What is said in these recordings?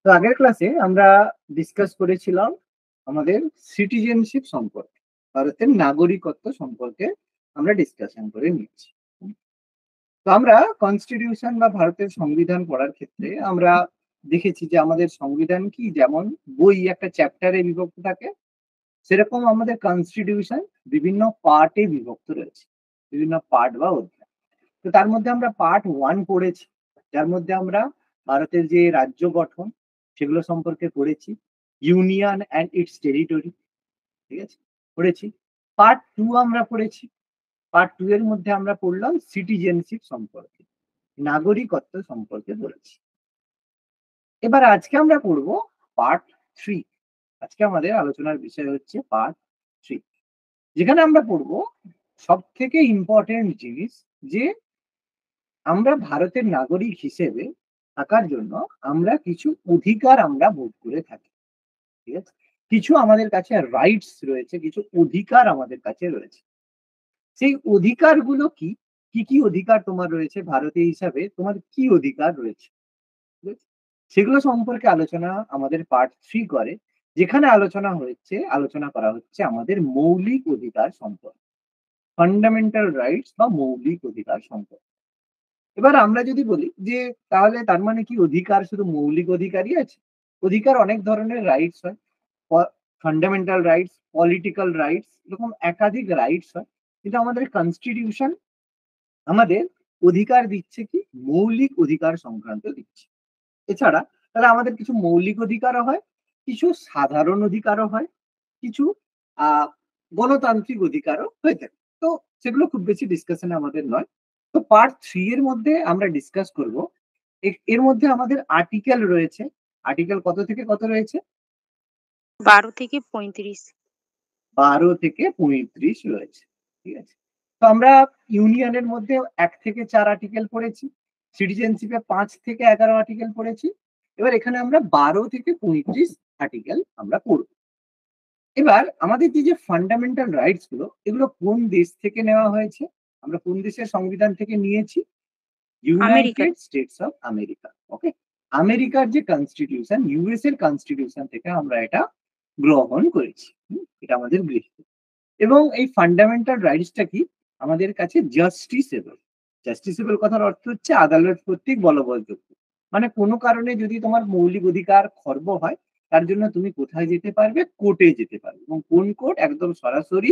তো আগের ক্লাসে আমরা ডিসকাস করেছিলাম আমাদের সিটিজেনশিপ সম্পর্কে, ভারতের নাগরিকত্ব সম্পর্কে আমরা ডিসকাশন করে নিচ্ছি। তো আমরা কনস্টিটিউশন বা ভারতের সংবিধান পড়ার ক্ষেত্রে আমরা দেখেছি যে আমাদের সংবিধান কি যেমন বই একটা চ্যাপ্টারে বিভক্ত থাকে, সেরকম আমাদের কনস্টিটিউশন বিভিন্ন পার্টে বিভক্ত রয়েছে, বিভিন্ন পার্ট বা অধ্যায়। তো তার মধ্যে আমরা পার্ট 1 পড়েছি, যার মধ্যে আমরা ভারতের যে রাজ্য গঠন সেগুলো সম্পর্কে পড়েছি, ইউনিয়ন অ্যান্ড ইটস টেরিটরি, ঠিক আছে, পড়েছি। পার্ট 2 আমরা পড়েছি। পার্ট 2 এর মধ্যে আমরা পড়লাম সিটিজেনশিপ সম্পর্কে, নাগরিকত্ব সম্পর্কে পড়েছি। এবার আজকে আমরা পড়বো পার্ট 3। আজকে আমাদের আলোচনার বিষয় হচ্ছে পার্ট 3, যেখানে আমরা পড়বো সব থেকে ইম্পর্টেন্ট জিনিস, যে আমরা ভারতের নাগরিক হিসেবে থাকার জন্য আমরা কিছু অধিকার আমরা ভোগ করে থাকি, ঠিক আছে, কিছু আমাদের কাছে রাইটস রয়েছে, কিছু অধিকার আমাদের কাছে রয়েছে। সেই অধিকারগুলো কি কি কি অধিকার তোমার রয়েছে ভারতীয় হিসাবে, তোমার কি অধিকার রয়েছে, ঠিক আছে? সেগুলো সম্পর্কে আলোচনা আমাদের পার্ট 3 করে, যেখানে আলোচনা করা হচ্ছে আমাদের মৌলিক অধিকার সম্পর্কে, ফান্ডামেন্টাল রাইটস বা মৌলিক অধিকার সম্পর্কে। এবার আমরা যদি বলি যে তাহলে তার মানে কি অধিকার শুধু মৌলিক অধিকারই আছে? অধিকার অনেক ধরনের রাইটস হয়, ফান্ডামেন্টাল রাইটস, পলিটিক্যাল রাইটস, এরকম একাধিক রাইটস হয়। কিন্তু আমাদের কনস্টিটিউশন আমাদের অধিকার দিচ্ছে কি, মৌলিক অধিকার সংক্রান্ত দিচ্ছে। এছাড়া তাহলে আমাদের কিছু মৌলিক অধিকারও হয়, কিছু সাধারণ অধিকারও হয়, কিছু আহ গণতান্ত্রিক অধিকারও হয়ে থাকে। তো সেগুলো খুব বেশি ডিসকাশনে আমাদের নয়। তো পার্ট 3 এর মধ্যে আমরা ডিসকাস করব, এর মধ্যে আমাদের আর্টিকেল রয়েছে। আর্টিকেল কত থেকে কত রয়েছে? 12 থেকে 35। 12 থেকে 35 রয়েছে, ঠিক আছে। তো আমরা ইউনিয়নের মধ্যে 1 থেকে 4 আর্টিকেল পড়েছি, সিটিজেনশিপে 5 থেকে 11 আর্টিকেল পড়েছি। এবার এখানে আমরা 12 থেকে 35 আর্টিকেল আমরা পড়ব। এবার আমাদের যে ফান্ডামেন্টাল রাইটস গুলো, এগুলো কোন দেশ থেকে নেওয়া হয়েছে? আমরা কোন দেশের সংবিধান থেকে নিয়েছি? আমেরিকার। United States of America. Okay, আমেরিকার যে কনস্টিটিউশন, ইউএস এর কনস্টিটিউশন থেকে আমরা এটা গ্রহণ করেছি। এটা আমাদের গৃহীত। এবং এই ফান্ডামেন্টাল রাইটসটা কি, আমাদের কাছে জাস্টিসেবল। জাস্টিসেবল কথার অর্থ হচ্ছে আদালত কর্তৃক বলবৎযোগ্য। মানে কোনো কারণে যদি তোমার মৌলিক অধিকার খর্ব হয়, তার জন্য তুমি কোথায় যেতে পারবে? কোর্টে যেতে পারবে। এবং কোন কোর্ট? একদম সরাসরি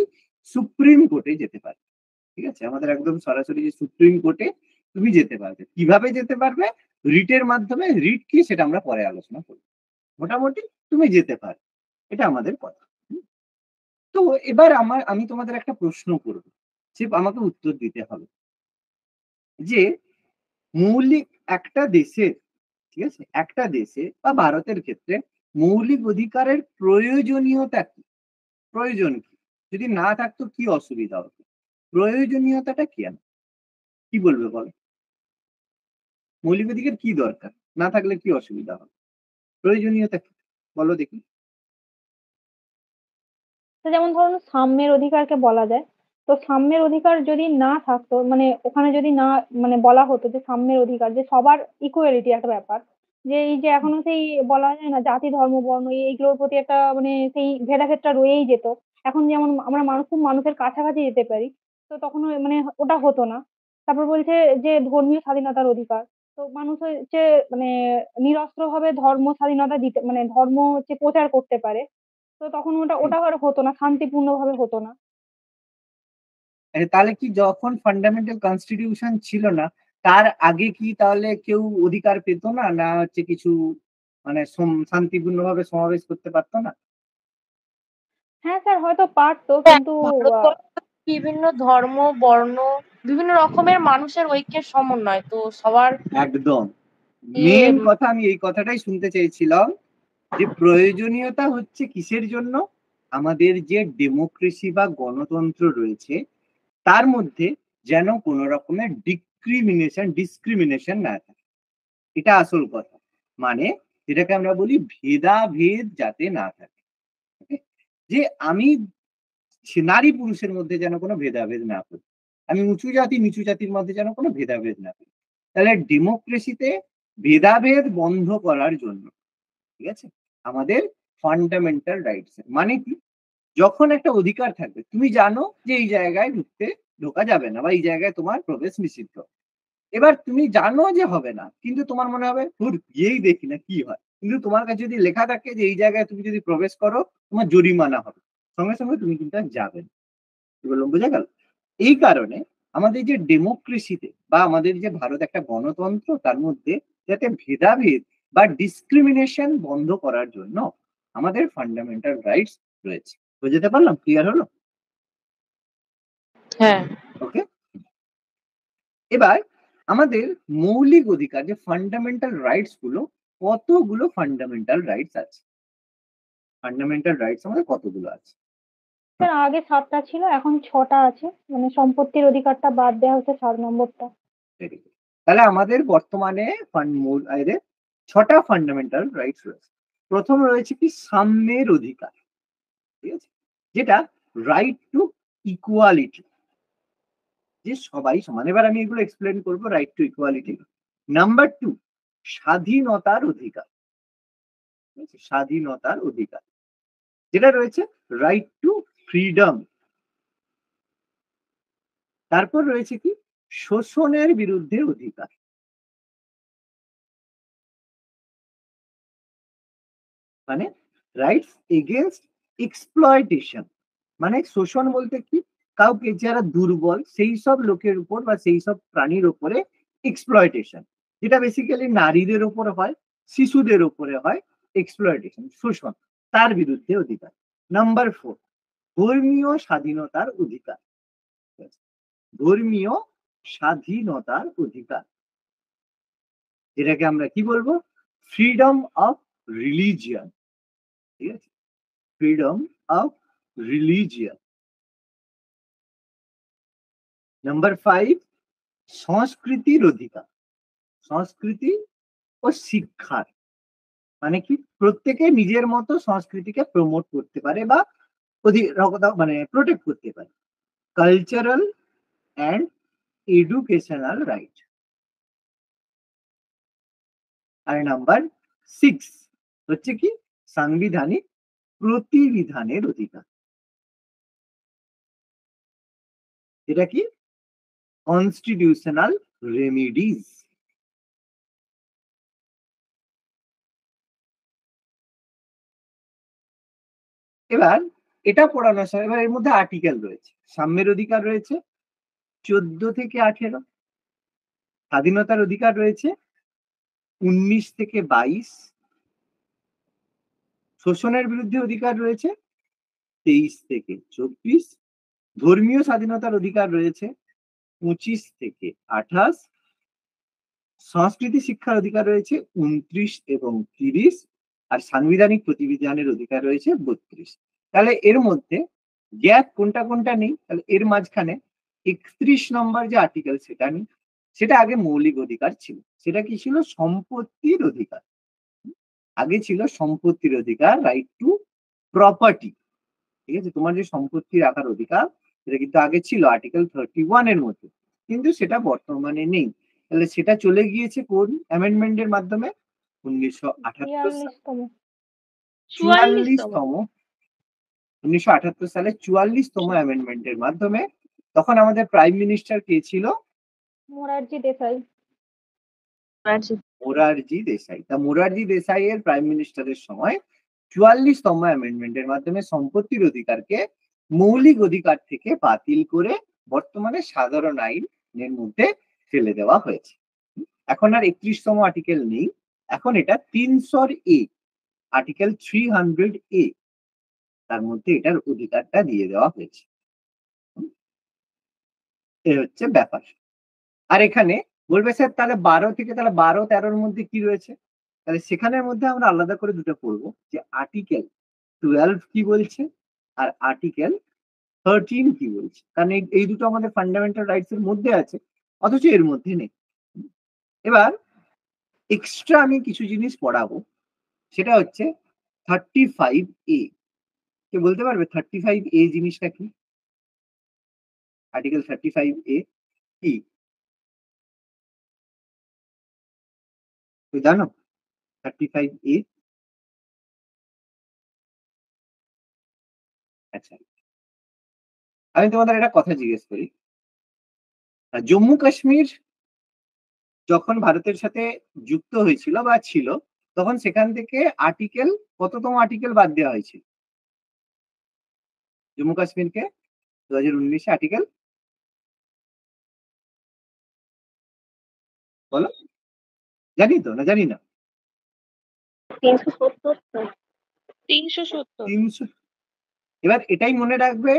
সুপ্রিম কোর্টে যেতে পারবে, ঠিক আছে। আমাদের একদম সরাসরি যে সুপ্রিম কোর্টে তুমি যেতে পারবে। কিভাবে যেতে পারবে? রিটের মাধ্যমে। রিট কি সেটা আমরা পরে আলোচনা করব। মোটামুটি তুমি যেতে পারবে, এটা আমাদের কথা। তো এবার আমি তোমাদের একটা প্রশ্ন করব, যে আমাকে উত্তর দিতে হবে যে মৌলিক একটা দেশের, ঠিক আছে, একটা দেশে বা ভারতের ক্ষেত্রে মৌলিক অধিকারের প্রয়োজনীয়তা কি? প্রয়োজন কি? যদি না থাকতো কি অসুবিধা হতো? প্রয়োজনীয়তাটা কি? কি বলবে বলো? মৌলিক অধিকার কি দরকার? না থাকলে কি অসুবিধা হবে? প্রয়োজনীয়তা কি বলো দেখি? তো যেমন ধরুন সাম্যের অধিকারকে বলা যায়। তো সাম্যের অধিকার যদি না থাকতো, মানে ওখানে যদি না মানে বলা হতো যে সাম্যের অধিকার, যে সবার ইকুয়ালিটি একটা ব্যাপার, যে এই যে এখনো সেই বলা যায় না জাতি ধর্ম বর্ণ এইগুলোর প্রতি একটা মানে সেই ভেদাভেদটা রয়েই যেত। এখন যেমন আমরা খুব মানুষের কাছাকাছি যেতে পারি, তো তখন মানে ওটা হতো না। তারপর বলছে যে ধর্মীয় স্বাধীনতার অধিকার। তো মানুষ হচ্ছে মানে নিরস্ত্র ভাবে ধর্ম স্বাধীনতা দিতে মানে ধর্ম হচ্ছে প্রচার করতে পারে। তো তখন ওটা হুম। ওটা আর হতো না, শান্তিপূর্ণ ভাবে হতো না। তাহলে কি যখন ফান্ডামেন্টাল কনস্টিটিউশন ছিল না, তার আগে কি তাহলে কেউ অধিকার পেত না? না হচ্ছে কিছু মানে শান্তিপূর্ণভাবে সমাবেশ করতে পারতো না? হ্যাঁ স্যার, হয়তো পারতো, হ্যাঁ, কিন্তু ভারতবর্ষ বিভিন্ন ধর্ম বর্ণ বিভিন্ন রকমের মানুষের ঐক্যের সমন্বয়, তো সবার একদম ইয়ে মেন কথা, আমি এই কথাটাই শুনতে চেয়েছিলাম, যে প্রয়োজনীয়তা হচ্ছে কিসের জন্য? আমাদের যে ডেমোক্রেসি বা গণতন্ত্র রয়েছে, তার মধ্যে যেন কোনো রকমের ডিসক্রিমিনেশন না থাকে। এটা আসল কথা। মানে যেটাকে আমরা বলি ভেদাভেদ যাতে না থাকে। Okay? যে আমি নারী পুরুষের মধ্যে যেন কোনো ভেদাভেদ না করি, আমি উঁচু জাতি নিচু জাতির মধ্যে যেন কোনো ভেদাভেদ না করি। তাহলে ডেমোক্রেসিতে ভেদাভেদ বন্ধ করার জন্য ঠিক আছে? আমাদের ফান্ডামেন্টাল রাইটস মানে কি, যখন একটা অধিকার থাকবে তুমি জানো যে এই জায়গায় ঢোকা যাবে না বা এই জায়গায় তোমার প্রবেশ নিষিদ্ধ। এবার তুমি জানো যে হবে না, কিন্তু তোমার মনে হবে ধুর গিয়েই দেখি না কি হয়। কিন্তু তোমার কাছে যদি লেখা থাকে যে এই জায়গায় তুমি যদি প্রবেশ করো তোমার জরিমানা হবে, সঙ্গে সঙ্গে তুমি কিন্তু আর যাবে না। কি বললাম, বোঝা গেল? এই কারণে আমাদের যে ডেমোক্রেসিতে বা আমাদের যে ভারত একটা গণতন্ত্র, তার মধ্যে যাতে ভেদাভেদ বা ডিসক্রিমিনেশন বন্ধ করার জন্য আমাদের ফান্ডামেন্টাল রাইটস রয়েছে। বুঝতে পারলাম? ক্লিয়ার হলো? হ্যাঁ। ওকে, এবার আমাদের মৌলিক অধিকার যে ফান্ডামেন্টাল রাইটস গুলো, কতগুলো ফান্ডামেন্টাল রাইটস আছে? ফান্ডামেন্টাল রাইটস আমাদের কতগুলো আছে? স্যার আগে 7টা ছিল, এখন 6টা আছে, মানে সম্পত্তির অধিকারটা বাদ দেওয়া হচ্ছে 7 নম্বরটা। Very good. তাহলে আমাদের বর্তমানে এদের 6টা ফান্ডামেন্টাল রাইটস রয়েছে। প্রথম রয়েছে কি সাম্যের অধিকার, ঠিক আছে, যেটা রাইট টু ইকুয়ালিটি, যে সবাই সমান। এবার আমি এগুলো এক্সপ্লেন করবো। Right to equality. নাম্বার 2 স্বাধীনতার অধিকার, ঠিক আছে? স্বাধীনতার অধিকার যেটা রয়েছে রাইট টু ফ্রিডম। তারপর রয়েছে কি শোষণের বিরুদ্ধে অধিকার, মানে রাইটস এগেনস্ট এক্সপ্লয়টেশন। মানে শোষণ বলতে কি, কাউকে যারা দুর্বল সেই সব লোকের উপর বা সেই সব প্রাণীর উপরে এক্সপ্লয়টেশন, যেটা বেসিক্যালি নারীদের উপর হয়, শিশুদের উপরে হয় এক্সপ্লয়টেশন, শোষণ, তার বিরুদ্ধে অধিকার। নাম্বার 4 ধর্মীয় স্বাধীনতার অধিকার, ধর্মীয় স্বাধীনতার অধিকার, যেটাকে আমরা কি বলবো, ফ্রিডম অফ রিলিজিয়ন, ঠিক আছে? Freedom of religion. নাম্বার 5 সংস্কৃতির অধিকার, সংস্কৃতি ও শিক্ষার, মানে কি প্রত্যেকে নিজের মতো সংস্কৃতিকে প্রমোট করতে পারে বা মানে প্রোটেক্ট করতে পারে। Cultural and educational right. আর নাম্বার 6 হচ্ছে কি সাংবিধানিক প্রতিবিধানের অধিকার, এটা কি কনস্টিটিউশনাল রেমিডিজ। এবার এটা পড়ানোর সময় এবার এর মধ্যে আর্টিকেল রয়েছে। সাম্যের অধিকার রয়েছে 14 থেকে 18, স্বাধীনতার অধিকার রয়েছে 19 থেকে 22, শোষণের বিরুদ্ধে অধিকার রয়েছে 23 থেকে 24, ধর্মীয় স্বাধীনতার অধিকার রয়েছে 25 থেকে 28, সংস্কৃতি শিক্ষার অধিকার রয়েছে 29 এবং 30, আর সাংবিধানিক প্রতিবিধানের অধিকার রয়েছে 32। তাহলে এর মধ্যে গ্যাপ কোনটা কোনটা নেই, তাহলে এর মাঝখানে 31 নম্বর যে আর্টিকেল সেটা নেই। সেটা আগে মৌলিক অধিকার ছিল। সেটা কি ছিল, সম্পত্তির অধিকার। আগে ছিল সম্পত্তির অধিকার, রাইট টু প্রপার্টি, ঠিক আছে? তোমার যে সম্পত্তি রাখার অধিকার, সেটা কিন্তু আগে ছিল আর্টিকেল 31 এর মধ্যে, কিন্তু সেটা বর্তমানে নেই। তাহলে সেটা চলে গিয়েছে কোন অ্যামেন্ডমেন্টের মাধ্যমে? 1978 42তম। 44তম 1978 সালে 44তম অ্যামেন্ডমেন্টের মাধ্যমে। তখন আমাদের প্রাইম মিনিস্টার কে ছিল? মোরারজি দেসাই। মোরারজি দেসাই। তা মোরারজি দেসাই এর প্রাইম মিনিস্টারের সময় 44তম অ্যামেন্ডমেন্টের মাধ্যমে সম্পত্তির অধিকারকে মৌলিক অধিকার থেকে বাতিল করে বর্তমানে সাধারণ আইনের মধ্যে ফেলে দেওয়া হয়েছে। এখন আর 31তম আর্টিকেল নেই, এখন এটা 300 এ, আর্টিকেল 300 এ, তার মধ্যে এটার অধিকারটা দিয়ে দেওয়া হয়েছে। এ হচ্ছে ব্যাপার। আর এখানে বলবে স্যার তাহলে 12 থেকে, তাহলে 12-13 মধ্যে কি রয়েছে? তাহলে সেখানের মধ্যে আমরা আলাদা করে দুটো পড়বো, যে আর্টিকেল 12 কি বলছে আর আর্টিকেল 13 কি বলছে। কারণ এই দুটো আমাদের ফান্ডামেন্টাল রাইটস এর মধ্যে আছে, অথচ এর মধ্যে নেই। এবার এক্সট্রা আমি কিছু জিনিস পড়াবো, সেটা হচ্ছে 35 এ। কে বলতে পারবে 35 এ জিনিসটা কি? আর্টিকেল 35 এ কি তুমি জানো? 35 এ আচ্ছা, আমি তোমাদের একটা কথা জিজ্ঞেস করি। জম্মু কাশ্মীর যখন ভারতের সাথে যুক্ত হয়েছিল বা ছিল, তখন সেখান থেকে আর্টিকেল কততম আর্টিকেল বাদ দেওয়া হয়েছিল? জম্মু কাশ্মীরকে 2019 আর্টিকেল বলো, জানি তো না জানি না? 370 300। এবার এটাই মনে রাখবে,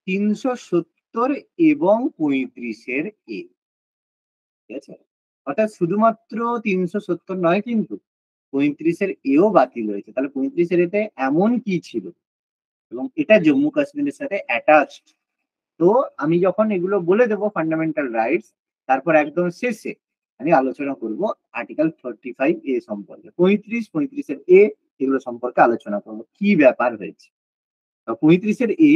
370 এবং 35-এর এ, ঠিক আছে? অর্থাৎ শুধুমাত্র 370 নয়, কিন্তু 35-এর এও বাতিল হয়েছে। তাহলে 35-এর এতে এমন কি ছিল এবং এটা জম্মু কাশ্মীরের সাথে অ্যাটাচড। তো আমি যখন এগুলো বলে দেবো ফান্ডামেন্টাল রাইটস, তারপর একদম শেষে আমি আলোচনা করব আর্টিকেল 35A সম্পর্কে, 35-এর এ, এগুলো সম্পর্কে আলোচনা করবো কি ব্যাপার হয়েছে। 35-এর এ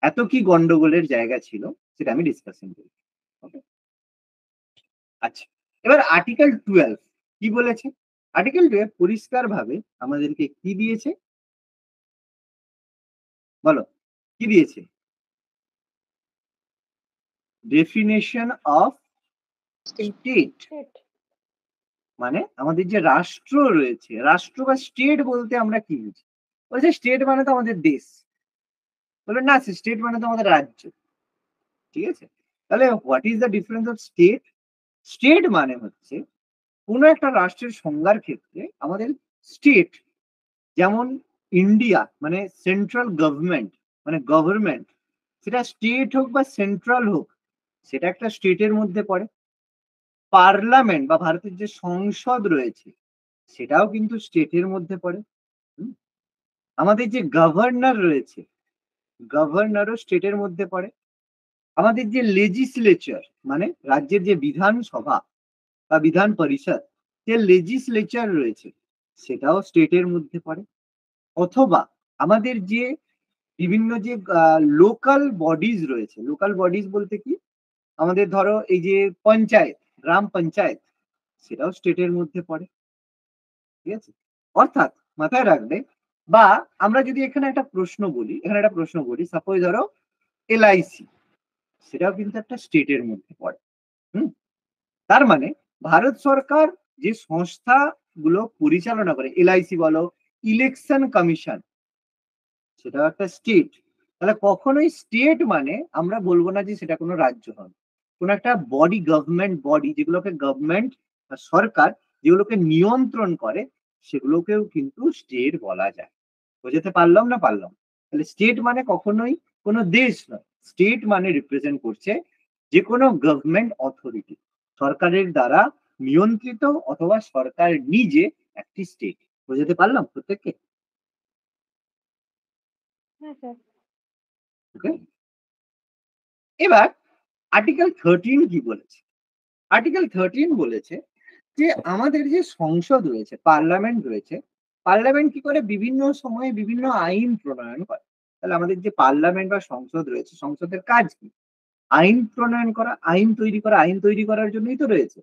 এত কি গন্ডগোলের জায়গা ছিল সেটা আমি ডিসকাশন করি। ওকে, আচ্ছা, এবার আর্টিকেল 12 কি বলেছে? আর্টিকেল 12 পরিষ্কার ভাবে আমাদেরকে কি দিয়েছে বলো, কি দিয়েছে? Definition of state, State. মানে আমাদের যে রাষ্ট্র রয়েছে, রাষ্ট্র বা স্টেট বলতে আমরা কি বুঝি? বলছে স্টেট মানে তো আমাদের দেশ। বলে না, স্টেট মানে তো আমাদের রাজ্য। ঠিক আছে, তাহলে what is the difference of state? State মানে হচ্ছে কোনো একটা রাষ্ট্রের সংজ্ঞার ক্ষেত্রে আমাদের স্টেট, যেমন ইন্ডিয়া মানে সেন্ট্রাল গভর্নমেন্ট, মানে গভর্নমেন্ট, সেটা স্টেট হোক বা সেন্ট্রাল হোক, সেটা একটা স্টেটের মধ্যে পড়ে। পার্লামেন্ট বা ভারতের যে সংসদ রয়েছে, সেটাও কিন্তু স্টেটের মধ্যে পড়ে। হুম? আমাদের যে গভর্নর রয়েছে, গভর্নরও স্টেটের মধ্যে পড়ে। আমাদের যে লেজিসলেচার মানে রাজ্যের যে বিধানসভা বা বিধান পরিষদ, যে লেজিসলেচার রয়েছে, সেটাও স্টেটের মধ্যে পড়ে। অথবা আমাদের যে বিভিন্ন যে লোকাল বডিজ রয়েছে, লোকাল বডিজ বলতে কি, আমাদের ধরো এই যে পঞ্চায়েত, গ্রাম পঞ্চায়েত, সেটাও স্টেটের মধ্যে পড়ে। ঠিক আছে, অর্থাৎ মাথায় রাখবে, বা আমরা যদি এখানে একটা প্রশ্ন বলি, সাপোজ ধরো LIC, সেটাও কিন্তু একটা স্টেটের মধ্যে পড়ে। হুম, তার মানে ভারত সরকার যে সংস্থাগুলো পরিচালনা করে, LIC বলো, ইলেকশন কমিশন, সেটাও একটা স্টেট। তাহলে কখনোই স্টেট মানে আমরা বলবো না যে সেটা কোনো রাজ্য হবে, কোনো একটা বডি, গভর্নমেন্ট বডি, যেগুলোকে গভর্নমেন্ট বা সরকার যেগুলোকে নিয়ন্ত্রণ করে, সেগুলোকেও কিন্তু স্টেট বলা যায়। বোঝাতে পারলাম না পারলাম? তাহলে স্টেট মানে কখনোই কোনো দেশ নয়, স্টেট মানে রিপ্রেজেন্ট করছে যে কোনো গভর্নমেন্ট অথরিটি, সরকারের দ্বারা নিয়ন্ত্রিত অথবা সরকার নিজে একটি স্টেট। বোঝাতে পারলাম প্রত্যেককে? হ্যাঁ স্যার। ওকে, এবার আর্টিকেল 13 কি বলেছে? আর্টিকেল 13 বলেছে যে আমাদের যে সংসদ রয়েছে, পার্লামেন্ট রয়েছে, পার্লামেন্ট কি করে বিভিন্ন সময়ে বিভিন্ন আইন প্রণয়ন করে। তাহলে আমাদের যে পার্লামেন্ট বা সংসদ রয়েছে, সংসদের কাজ কি? আইন প্রণয়ন করা, আইন তৈরি করা। আইন তৈরি করার জন্যই তো রয়েছে।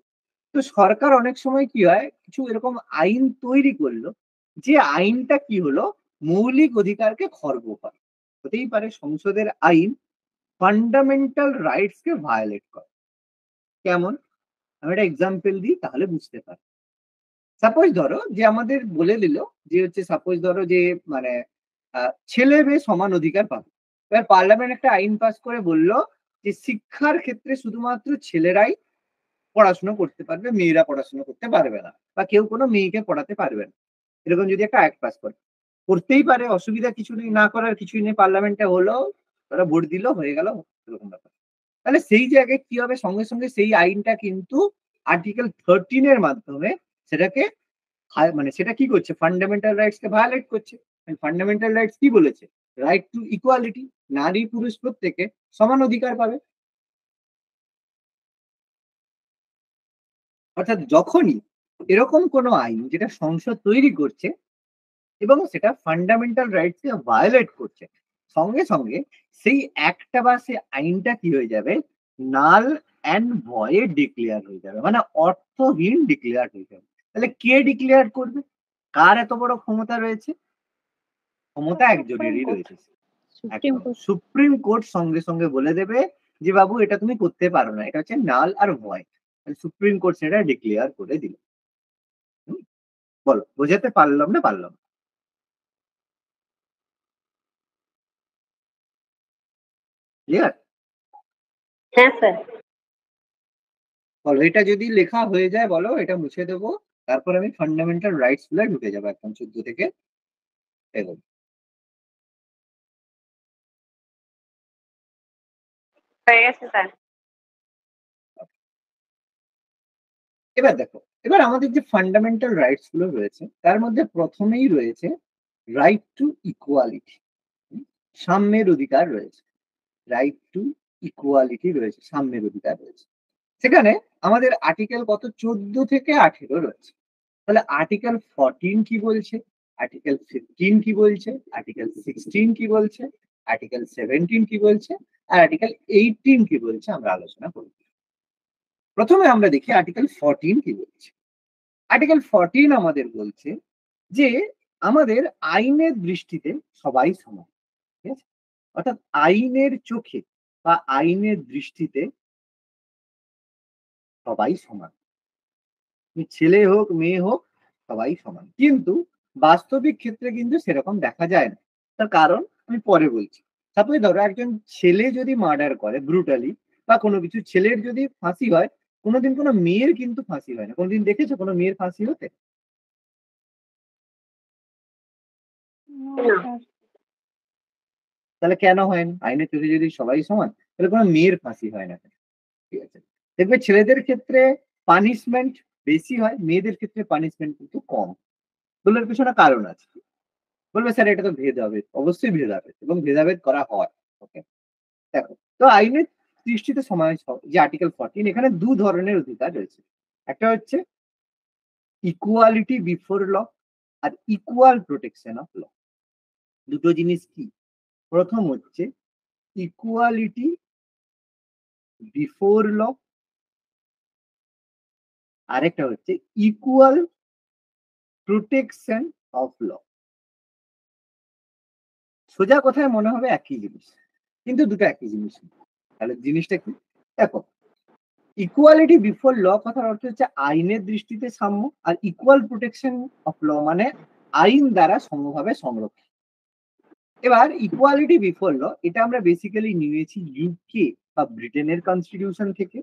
তো সরকার অনেক সময় কি হয়, কিছু এরকম আইন তৈরি করলো, যে আইনটা কি হলো, মৌলিক অধিকারকে খর্ব করে। হতেই পারে সংসদের আইন ফান্ডামেন্টাল রাইটস কে ভায়োলেট করে। কেমন? আমি একটা এক্সাম্পল দিই, তাহলে বুঝতে পারি। সাপোজ ধরো যে আমাদের বলে দিল যে হচ্ছে, সাপোজ ধরো যে মানে ছেলে মেয়ে সমান অধিকার পাবে। এবার পার্লামেন্ট একটা আইন পাস করে বলল যে শিক্ষার ক্ষেত্রে শুধুমাত্র ছেলেরাই পড়াশোনা করতে পারবে, মেয়েরা পড়াশোনা করতে পারবে না, বা কেউ কোনো মেয়েকে পড়াতে পারবে না। এরকম যদি একটা অ্যাক্ট পাস করে, করতেই পারে, অসুবিধা কিছু নেই, না করার কিছুই নেই। পার্লামেন্টে হলো, ওরা ভোট দিল, হয়ে গেল, এরকম ব্যাপার। তাহলে সেই জায়গায় কি হবে, সঙ্গে সঙ্গে সেই আইনটা কিন্তু আর্টিকেল 13 এর মাধ্যমে সেটাকে মানে সেটা কি করছে, ফান্ডামেন্টাল রাইটস কে ভায়োলেট করছে। ফান্ডামেন্টাল রাইটস কি বলেছে? রাইট টু ইকুয়ালিটি, নারী পুরুষ প্রত্যেকে সমান অধিকার পাবে। অর্থাৎ যখনই এরকম কোনো আইন যেটা সংসদ তৈরি করছে এবং সেটা ফান্ডামেন্টাল রাইটস কে ভায়োলেট করছে, সঙ্গে সঙ্গে সেই একটা বা সেই আইনটা কি হয়ে যাবে, নাল অ্যান্ড ভয়েড ডিক্লেয়ার হয়ে যাবে, মানে অর্থহীন ডিক্লেয়ার হয়ে যাবে। তাহলে কে ডিক্লেয়ার করবে? কার এত বড় ক্ষমতা রয়েছে? ক্ষমতা একজনেরই সুপ্রিম কোর্ট। রয়েছে, সুপ্রিম কোর্ট। সুপ্রিম কোর্ট সঙ্গে সঙ্গে বলে দেবে যে বাবু এটা তুমি করতে পারো না, এটা হচ্ছে নাল আর ভয়েড। সুপ্রিম কোর্ট সেটা ডিক্লেয়ার করে দিল। বলো বোঝাতে পারলাম না পারলাম? ক্লিয়ার? হ্যাঁ স্যার। বলো এটা যদি লেখা হয়ে যায় বলো, এটা মুছে দেবো, তারপর আমি ফান্ডামেন্টাল রাইটস গুলো ঢুকে যাবো একদম 14 থেকে এগোবো। হয়ে গেছে স্যার। এবার দেখো, এবার আমাদের যে ফান্ডামেন্টাল রাইটস গুলো রয়েছে তার মধ্যে প্রথমেই রয়েছে রাইট টু ইকুয়ালিটি, সাম্যের অধিকার রয়েছে। রাইট টু ইকুয়ালিটি রয়েছে, সাম্যের অধিকার রয়েছে। সেখানে আমাদের আর্টিকেল কত 14 থেকে 18 রয়েছে। তাহলে আর্টিকেল 14 কি বলছে, আর্টিকেল 15 কি বলছে, আর্টিকেল 16 কি বলছে, আর্টিকেল 17 কি বলছে, আর আর্টিকেল 18 কি বলছে আমরা আলোচনা করব। প্রথমে আমরা দেখি আর্টিকেল 14 কি বলছে। আর্টিকেল 14 আমাদের বলছে যে আমাদের আইনের দৃষ্টিতে সবাই সমান, ঠিক আছে? অর্থাৎ আইনের চোখে বা আইনের দৃষ্টিতে সবাই সমান, ছেলে হোক মেয়ে হোক সবাই সমান। কিন্তু বাস্তবিক ক্ষেত্রে কিন্তু সেরকম দেখা যায় না। তার কারণ আমি পরে বলছি। সাপোজ ধরো একজন ছেলে যদি মার্ডার করে ব্রুটালি বা কোনো কিছু, ছেলের যদি ফাঁসি হয়, কোনোদিন কোনো মেয়ের কিন্তু ফাঁসি হয় না। কোনোদিন দেখেছো কোনো মেয়ের ফাঁসি হতে? তাহলে কেন হয় না? আইনের চোখে যদি সবাই সমান তাহলে কোনো মেয়ের ফাঁসি হয় না, ঠিক আছে? দেখবে ছেলেদের ক্ষেত্রে পানিশমেন্ট বেশি হয়, মেয়েদের ক্ষেত্রে পানিশমেন্ট কিন্তু কম। বলার পেছনে কারণ আছে। বলবে স্যার এটা তো ভেদাভেদ, অবশ্যই ভেদাভেদ এবং ভেদাভেদ করা হয়। ওকে, দেখো তো আইনের দৃষ্টিতে সমাজ যে আর্টিকেল 14, এখানে দু ধরনের অধিকার রয়েছে। একটা হচ্ছে ইকুয়ালিটি বিফোর ল আর ইকুয়াল প্রোটেকশন অফ ল। দুটো জিনিস কি? প্রথম হচ্ছে ইকুয়ালিটি বিফোর ল, আরেকটা হচ্ছে ইকুয়াল প্রোটেকশন অফ ল। সোজা কথায় মনে হবে একই জিনিস, কিন্তু দুটো একই জিনিস। তাহলে জিনিসটা কি? দেখো, ইকুয়ালিটি বিফোর ল কথার অর্থ হচ্ছে আইনের দৃষ্টিতে সাম্য, আর ইকুয়াল প্রোটেকশন অফ ল মানে আইন দ্বারা সমভাবে সংরক্ষণ। এবার ইকুয়ালিটি বিফোর ল এটা আমরা বেসিক্যালি নিয়েছি ইউকে বা ব্রিটেনের কনস্টিটিউশন থেকে,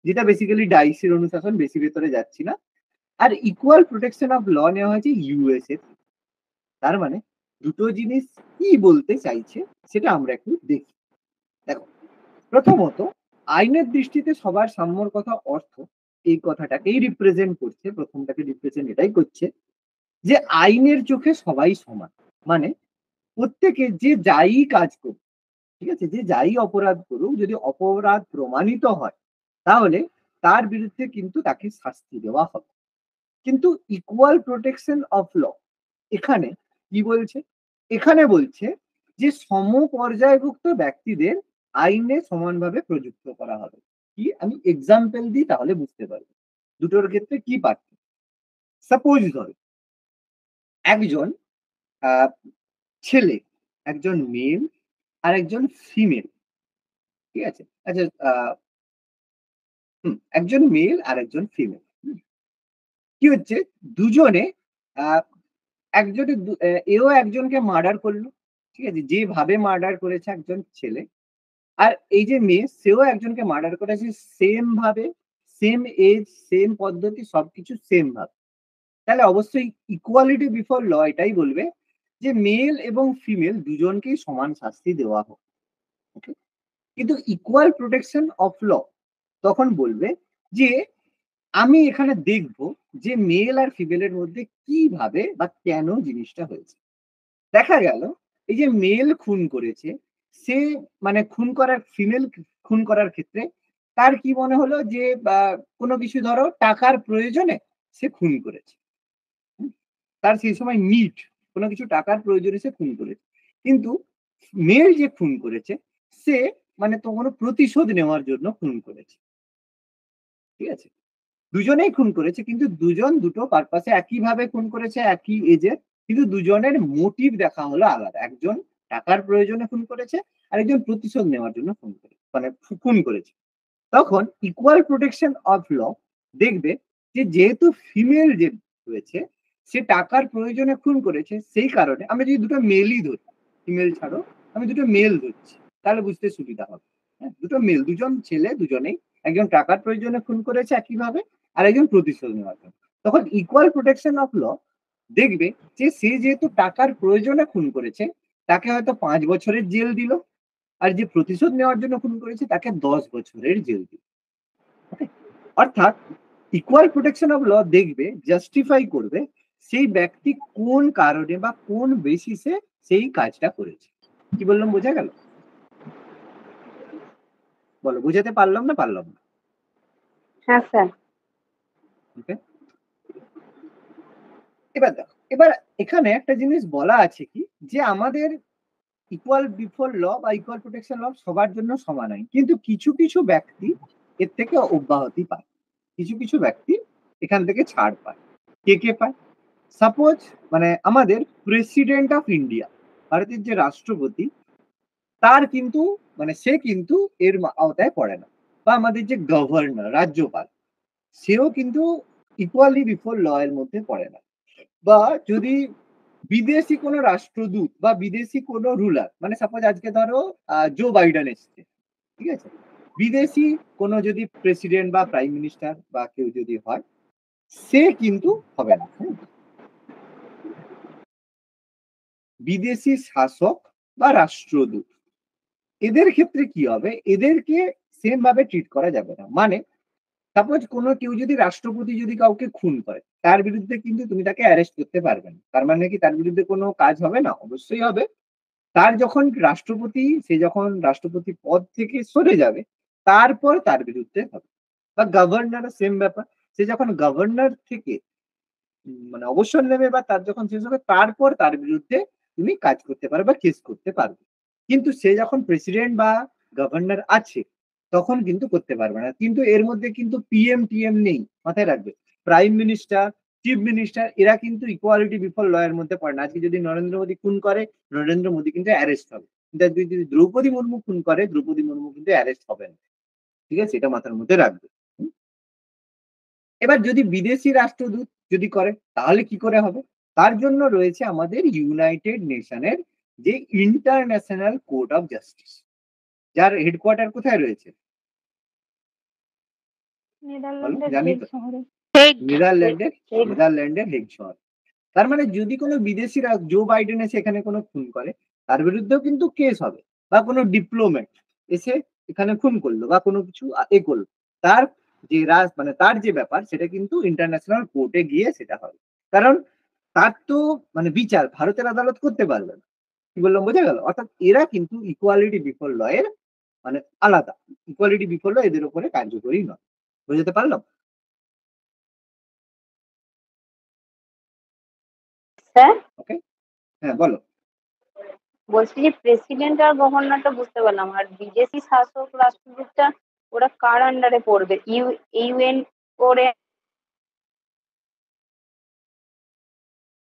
যেটা বেসিক্যালি ডাইসের অনুশাসন, বেশি ভেতরে যাচ্ছি না। আর ইকুয়াল প্রোটেকশন অফ ল নেওয়া হয়েছে ইউএসএ। তার মানে দুটো জিনিস কি বলতে চাইছে সেটা আমরা একটু দেখি। দেখো, প্রথমত আইনের দৃষ্টিতে সবার সাম্যর কথা অর্থ এই কথাটাকেই রিপ্রেজেন্ট করছে, প্রথমটাকে রিপ্রেজেন্ট এটাই করছে যে আইনের চোখে সবাই সমান। মানে প্রত্যেকে যে যাই কাজ করুক, ঠিক আছে, যে যাই অপরাধ করুক, যদি অপরাধ প্রমাণিত হয় তাহলে তার বিরুদ্ধে কিন্তু তাকে শাস্তি দেওয়া হবে। কিন্তু ইকুয়াল প্রোটেকশন অফ ল এখানে কি বলছে? এখানে বলছে যে সমপর্যায়ভুক্ত ব্যক্তিদের আইনে সমানভাবে প্রযুক্ত করা হবে। কি আমি এক্সাম্পল দিই তাহলে বুঝতে পারবে দুটোর ক্ষেত্রে কি পার্থক্য। সাপোজ ধরো একজন ছেলে, একজন মেল আর একজন ফিমেল, ঠিক আছে? আচ্ছা, একজন মেল আর একজন ফিমেল। কি হচ্ছে, দুজনে একজনে এও একজনকে মার্ডার করলো, ঠিক আছে, যেভাবে মার্ডার করেছে একজন ছেলে, আর এই যে মেয়ে সেও একজনকে মার্ডার করেছে সেম ভাবে, সেম এজ, সেম পদ্ধতি, সবকিছু সেম ভাবে। তাহলে অবশ্যই ইকুয়ালিটি বিফোর ল এটাই বলবে যে মেল এবং ফিমেল দুজনকেই সমান শাস্তি দেওয়া হোক। ওকে, কিন্তু ইকুয়াল প্রোটেকশন অফ ল তখন বলবে যে আমি এখানে দেখব যে মেল আর ফিমেলের মধ্যে কিভাবে বা কেন জিনিসটা হয়েছে। দেখা গেল এই যে মেল খুন করেছে, সে মানে খুন করার, ফিমেল খুন করার ক্ষেত্রে তার কি মনে হলো যে কোনো কিছু ধরো টাকার প্রয়োজনে সে খুন করেছে, তার সেই সময় নিড, কোনো কিছু টাকার প্রয়োজনে সে খুন করেছে। কিন্তু মেল যে খুন করেছে সে মানে তো কোনো প্রতিশোধ নেওয়ার জন্য খুন করেছে, ঠিক আছে? দুজনেই খুন করেছে কিন্তু দুজন দুটো পারপাসে একইভাবে খুন করেছে, একই এজের, কিন্তু দুজনের মোটিভ দেখা হলো আলাদা। একজন টাকার প্রয়োজনে খুন করেছে, আর একজন প্রতিশোধ নেওয়ার জন্য খুন করেছে। তখন ইকুয়াল প্রোটেকশন অফ ল দেখবে যে যেহেতু ফিমেল যে হয়েছে সে টাকার প্রয়োজনে খুন করেছে, সেই কারণে আমি যদি দুটো মেলই ধরি, ফিমেল ছাড়ো আমি দুটো মেল ধরছি, তাহলে বুঝতে সুবিধা হবে। হ্যাঁ, দুটো মেল, দুজন ছেলে, দুজনেই একজন টাকার প্রয়োজনে খুন করেছে একইভাবে, আর একজন প্রতিশোধ নেওয়ার জন্য। তখন ইকুয়াল প্রোটেকশন অফ ল দেখবে যে সে যেহেতু টাকার প্রয়োজনে খুন করেছে তাকে হয়তো 5 বছরের জেল দিল, আর যে প্রতিশোধ নেওয়ার জন্য খুন করেছে তাকে 10 বছরের জেল দিল। অর্থাৎ ইকুয়াল প্রোটেকশন অফ ল দেখবে জাস্টিফাই করবে সেই ব্যক্তি কোন কারণে বা কোন বেসিসে সেই কাজটা করেছে। কি বললাম, বোঝা গেল? বলো, বুঝাতে পারলাম না পারলাম না? হ্যাঁ স্যার। ওকে, এবার দেখো, এবার এখানে একটা জিনিস বলা আছে কি, যে আমাদের ইকুয়াল বিফোর ল বা ইকুয়াল প্রোটেকশন ল সবার জন্য সমান হয়, কিন্তু কিছু কিছু ব্যক্তি এর থেকে অব্যাহতি পায়, কিছু কিছু ব্যক্তি এখান থেকে ছাড় পায়। কে কে পায়? সাপোজ মানে আমাদের প্রেসিডেন্ট অফ ইন্ডিয়া, ভারতের যে রাষ্ট্রপতি, তার কিন্তু মানে সে কিন্তু এর আওতায় পড়ে না। বা আমাদের যে গভর্নর, রাজ্যপাল, সেও কিন্তু ইকুয়ালি বিফোর ল এর মধ্যে পড়ে না। বা যদি বিদেশি কোনো রাষ্ট্রদূত বা বিদেশি কোনো রুলার, মানে সাপোজ আজকে ধরো জো বাইডেন এসছে, ঠিক আছে, বিদেশি কোনো যদি প্রেসিডেন্ট বা প্রাইম মিনিস্টার বা কেউ যদি হয়, সে কিন্তু হবে না। বিদেশি শাসক বা রাষ্ট্রদূত, এদের ক্ষেত্রে কি হবে, এদেরকে সেম ভাবে ট্রিট করা যাবে না। মানে সাপোজ কোনো কেউ যদি রাষ্ট্রপতি যদি কাউকে খুন করে, তার বিরুদ্ধে কিন্তু তুমি তাকে অ্যারেস্ট করতে পারবে না। তার মানে কি তার বিরুদ্ধে কোনো কাজ হবে না? অবশ্যই হবে। তার যখন সে যখন রাষ্ট্রপতি পদ থেকে সরে যাবে, তারপর তার বিরুদ্ধে হবে। বা গভর্নর সেম ব্যাপার, সে যখন গভর্নর থেকে মানে অবসর নেবে বা তার যখন শেষ হবে, তারপর তার বিরুদ্ধে তুমি কাজ করতে পারবে বা কেস করতে পারবে। কিন্তু সে যখন প্রেসিডেন্ট বা গভর্নর আছে তখন কিন্তু করতে পারবে না। কিন্তু এর মধ্যে কিন্তু পিএম টিএম নেই, মাথায় রাখবে। প্রাইম মিনিস্টার, চিফ মিনিস্টার, এরা কিন্তু ইকুয়ালিটি বিফোর ল এর মধ্যে পড়ে না। আজকে যদি নরেন্দ্র মোদী খুন করে, নরেন্দ্র মোদী কিন্তু অ্যারেস্ট হবে। কিন্তু আজকে যদি দ্রৌপদী মুর্মু খুন করে, দ্রৌপদী মুর্মু কিন্তু অ্যারেস্ট হবে না। ঠিক আছে, এটা মাথার মধ্যে রাখবে। এবার যদি বিদেশি রাষ্ট্রদূত যদি করে, তাহলে কি করে হবে? তার জন্য রয়েছে আমাদের ইউনাইটেড নেশনের যে ইন্টারন্যাশনাল কোর্ট অফ জাস্টিস, যার হেডকোয়ার্টার কোথায় রয়েছে? নেদারল্যান্ডের জানি হেগ তো, শহরে। নেদারল্যান্ডের হেগ শহর। তার মানে যদি কোনো বিদেশিরা জো বাইডেন এসে এখানে কোনো খুন করে, তার বিরুদ্ধেও কিন্তু কেস হবে। বা কোনো ডিপ্লোম্যাট এসে এখানে খুন করলো বা কোনো কিছু করলো, তার যে মানে তার যে ব্যাপার সেটা কিন্তু ইন্টারন্যাশনাল কোর্টে গিয়ে সেটা হবে। কারণ তার তো মানে বিচার ভারতের আদালত করতে পারবে না। কি বললাম, বোঝা গেল? অর্থাৎ এরা কিন্তু ইকুয়ালিটি বিফোর ল এর মানে আলাদা। ইকুয়ালিটি বিফোর ল এদের উপরে কার্যকরী নয়। বুঝতে পারলাম? স্যার ওকে, হ্যাঁ বলো। বলছি যে প্রেসিডেন্ট আর গভর্নরটা বুঝতে পারলাম, আর বিদেশি শাসক রাষ্ট্রদূতটা ওরা কার আন্ডারে পড়বে? ইউএন ওরে?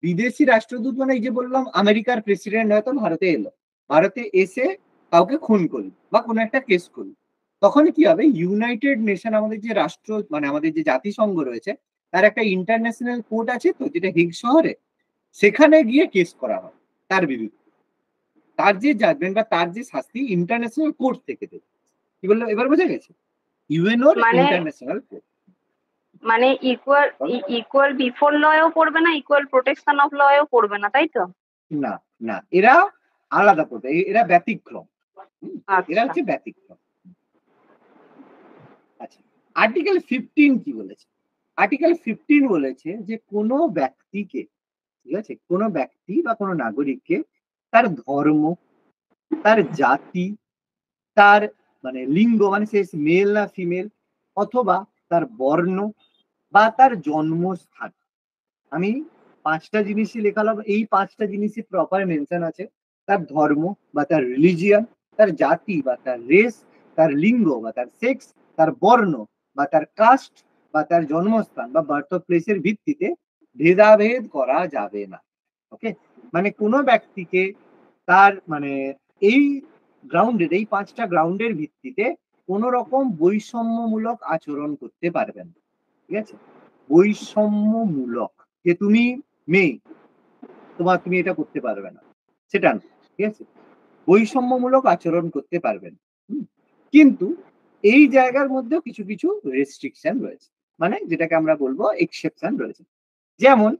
বিদেশি রাষ্ট্রদূত মানে এই যে বললাম আমেরিকার প্রেসিডেন্ট হয়তো ভারতে এলো, ভারতে এসে কাউকে খুন করলো বা কোনো একটা কেস করলো, তখন কি হবে? ইউনাইটেড নেশন, আমাদের যে রাষ্ট্র মানে আমাদের যে জাতিসংঘ রয়েছে, তার একটা ইন্টারন্যাশনাল কোর্ট আছে তো, যেটা হেগ শহরে, সেখানে গিয়ে কেস করা হয় তার বিরুদ্ধে। তার যে জাজমেন্ট বা তার যে শাস্তি ইন্টারন্যাশনাল কোর্ট থেকে দেবে। কি বললো, এবার বোঝা গেছে? ইউএনওর মানে ইন্টারন্যাশনাল কোর্ট। মানে ইকুয়াল বিফোর লও পড়বে না, ইকুয়াল প্রোটেকশন অফ লও পড়বে না, তাই তো? না না, এরা আলাদা পড়বে, এরা ব্যতিক্রম। এরা আচ্ছা। হচ্ছে ব্যতিক্রম। আচ্ছা, আর্টিকেল 15 কি বলেছে? আর্টিকেল 15 বলেছে যে কোনো ব্যক্তিকে, ঠিক আছে, কোনো ব্যক্তি বা কোনো নাগরিককে তার ধর্ম, তার জাতি, তার মানে লিঙ্গ, মানে সে মেল না ফিমেল, অথবা তার বর্ণ বা তার জন্মস্থান, আমি 5টা জিনিসই লেখালাম, এই 5টা জিনিসই প্রপার মেনশন আছে। তার ধর্ম বা তার রিলিজিয়ন, তার জাতি বা তার রেস, তার লিঙ্গ বা তার সেক্স, তার বর্ণ বা তার কাস্ট বা তার জন্মস্থান বা বার্থ প্লেসের ভিত্তিতে ভেদাভেদ করা যাবে না। ওকে, মানে কোনো ব্যক্তিকে তার মানে এই গ্রাউন্ডের, এই 5টা গ্রাউন্ডের ভিত্তিতে কোনো রকম বৈষম্যমূলক আচরণ করতে পারবে না। ঠিক আছে? বৈষম্যমূলক, যে তুমি মেয়ে, তুমি এটা করতে পারবে না, সেটা না। ঠিক আছে? বৈষম্যমূলক আচরণ করতে পারবে না। কিন্তু এই জায়গার মধ্যেও কিছু কিছু রেস্ট্রিকশন রয়েছে, মানে যেটাকে আমরা বলবো এক্সেপশন রয়েছে। যেমন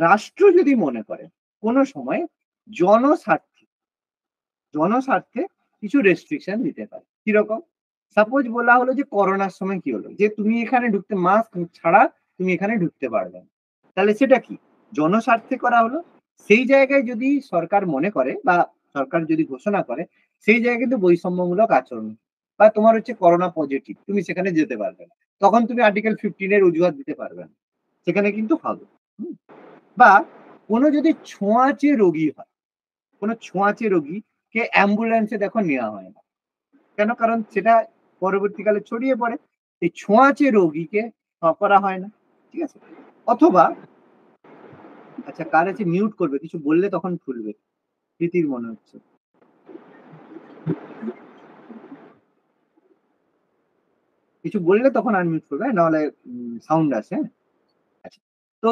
রাষ্ট্র যদি মনে করে কোনো সময় জনস্বার্থে জনস্বার্থে কিছু রেস্ট্রিকশন দিতে পারে। কিরকম? সাপোজ বলা হলো যে করোনার সময় কি হলো, যে তুমি এখানে ঢুকতে, মাস্ক ছাড়া তুমি এখানে ঢুকতে পারবে না, তাহলে সেটা কি জনস্বার্থে করা হলো। সেই জায়গায় যদি সরকার মনে করে বা সরকার যদি ঘোষণা করে, সেই জায়গায় কিন্তু বৈষম্যমূলক আচরণ, বা তোমার হচ্ছে করোনা পজিটিভ, তুমি সেখানে যেতে পারবে না, তখন তুমি আর্টিকেল 15 অজুহাত দিতে পারবে না, সেখানে কিন্তু হবে। বা কোনো যদি ছোঁয়াচে রোগী হয়, কোনো ছোঁয়াচে রোগীকে অ্যাম্বুলেন্সে দেখো নেওয়া হয় না, কেন? কারণ সেটা পরবর্তীকালে ছড়িয়ে পড়ে, এই ছোঁয়াচে রোগীকে করা হয় না। ঠিক আছে? অথবা আচ্ছা, কার আছে মিউট করবে, কিছু বললে তখন খুলবে, প্রীতির মনে হচ্ছে। কিছু বললে তখন আনমিউট করবে, নাহলে সাউন্ড আসে। আচ্ছা, তো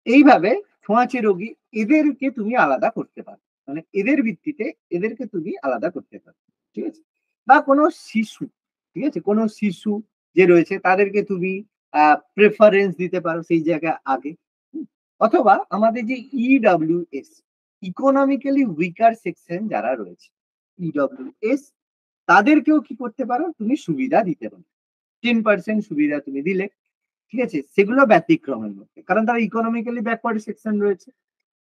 এইভাবে ছোঁয়াচে রোগী, এদেরকে তুমি আলাদা করতে পারো, মানে এদের ভিত্তিতে এদেরকে তুমি আলাদা করতে পারো। ঠিক আছে? বা কোনো শিশু, ঠিক আছে, কোনো শিশু যে রয়েছে তাদেরকে তুমি প্রেফারেন্স দিতে পারো সেই জায়গায় আগে। অথবা আমাদের যে ইডব্লিউএস, ইকোনমিক্যালি উইকার সেকশন যারা রয়েছে, ইডব্লিউএস, তাদেরকেও কি করতে পারো, তুমি সুবিধা দিতে পারো। 10% সুবিধা তুমি দিলে, ঠিক আছে, সেগুলো ব্যতিক্রমের মধ্যে, কারণ তারা ইকোনমিক্যালি ব্যাকওয়ার্ড সেকশন রয়েছে।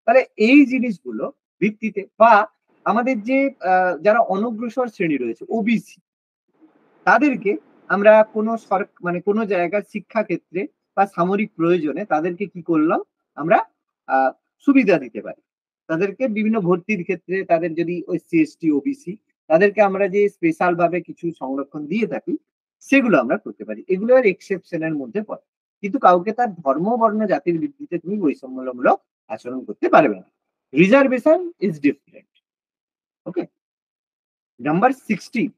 তাহলে এই জিনিসগুলো ভিত্তিতে, বা আমাদের যে যারা অনগ্রসর শ্রেণী রয়েছে, ওবিসি, তাদেরকে আমরা কোনো মানে কোনো জায়গার শিক্ষা ক্ষেত্রে বা সামরিক প্রয়োজনে তাদেরকে কি করলাম, আমরা সুবিধা দিতে পারি। তাদেরকে বিভিন্ন ভর্তির ক্ষেত্রে, তাদের যদি এসসি এসটি ওবিসি, তাদেরকে আমরা যে স্পেশাল ভাবে কিছু সংরক্ষণ দিয়ে থাকি, সেগুলো আমরা করতে পারি। এগুলো আর এক্সেপশনের মধ্যে পড়ে, কিন্তু কাউকে তার ধর্ম, বর্ণ, জাতির ভিত্তিতে তুমি বৈষম্যমূলক আচরণ করতে পারবে না। Reservation is different. Okay, number 16,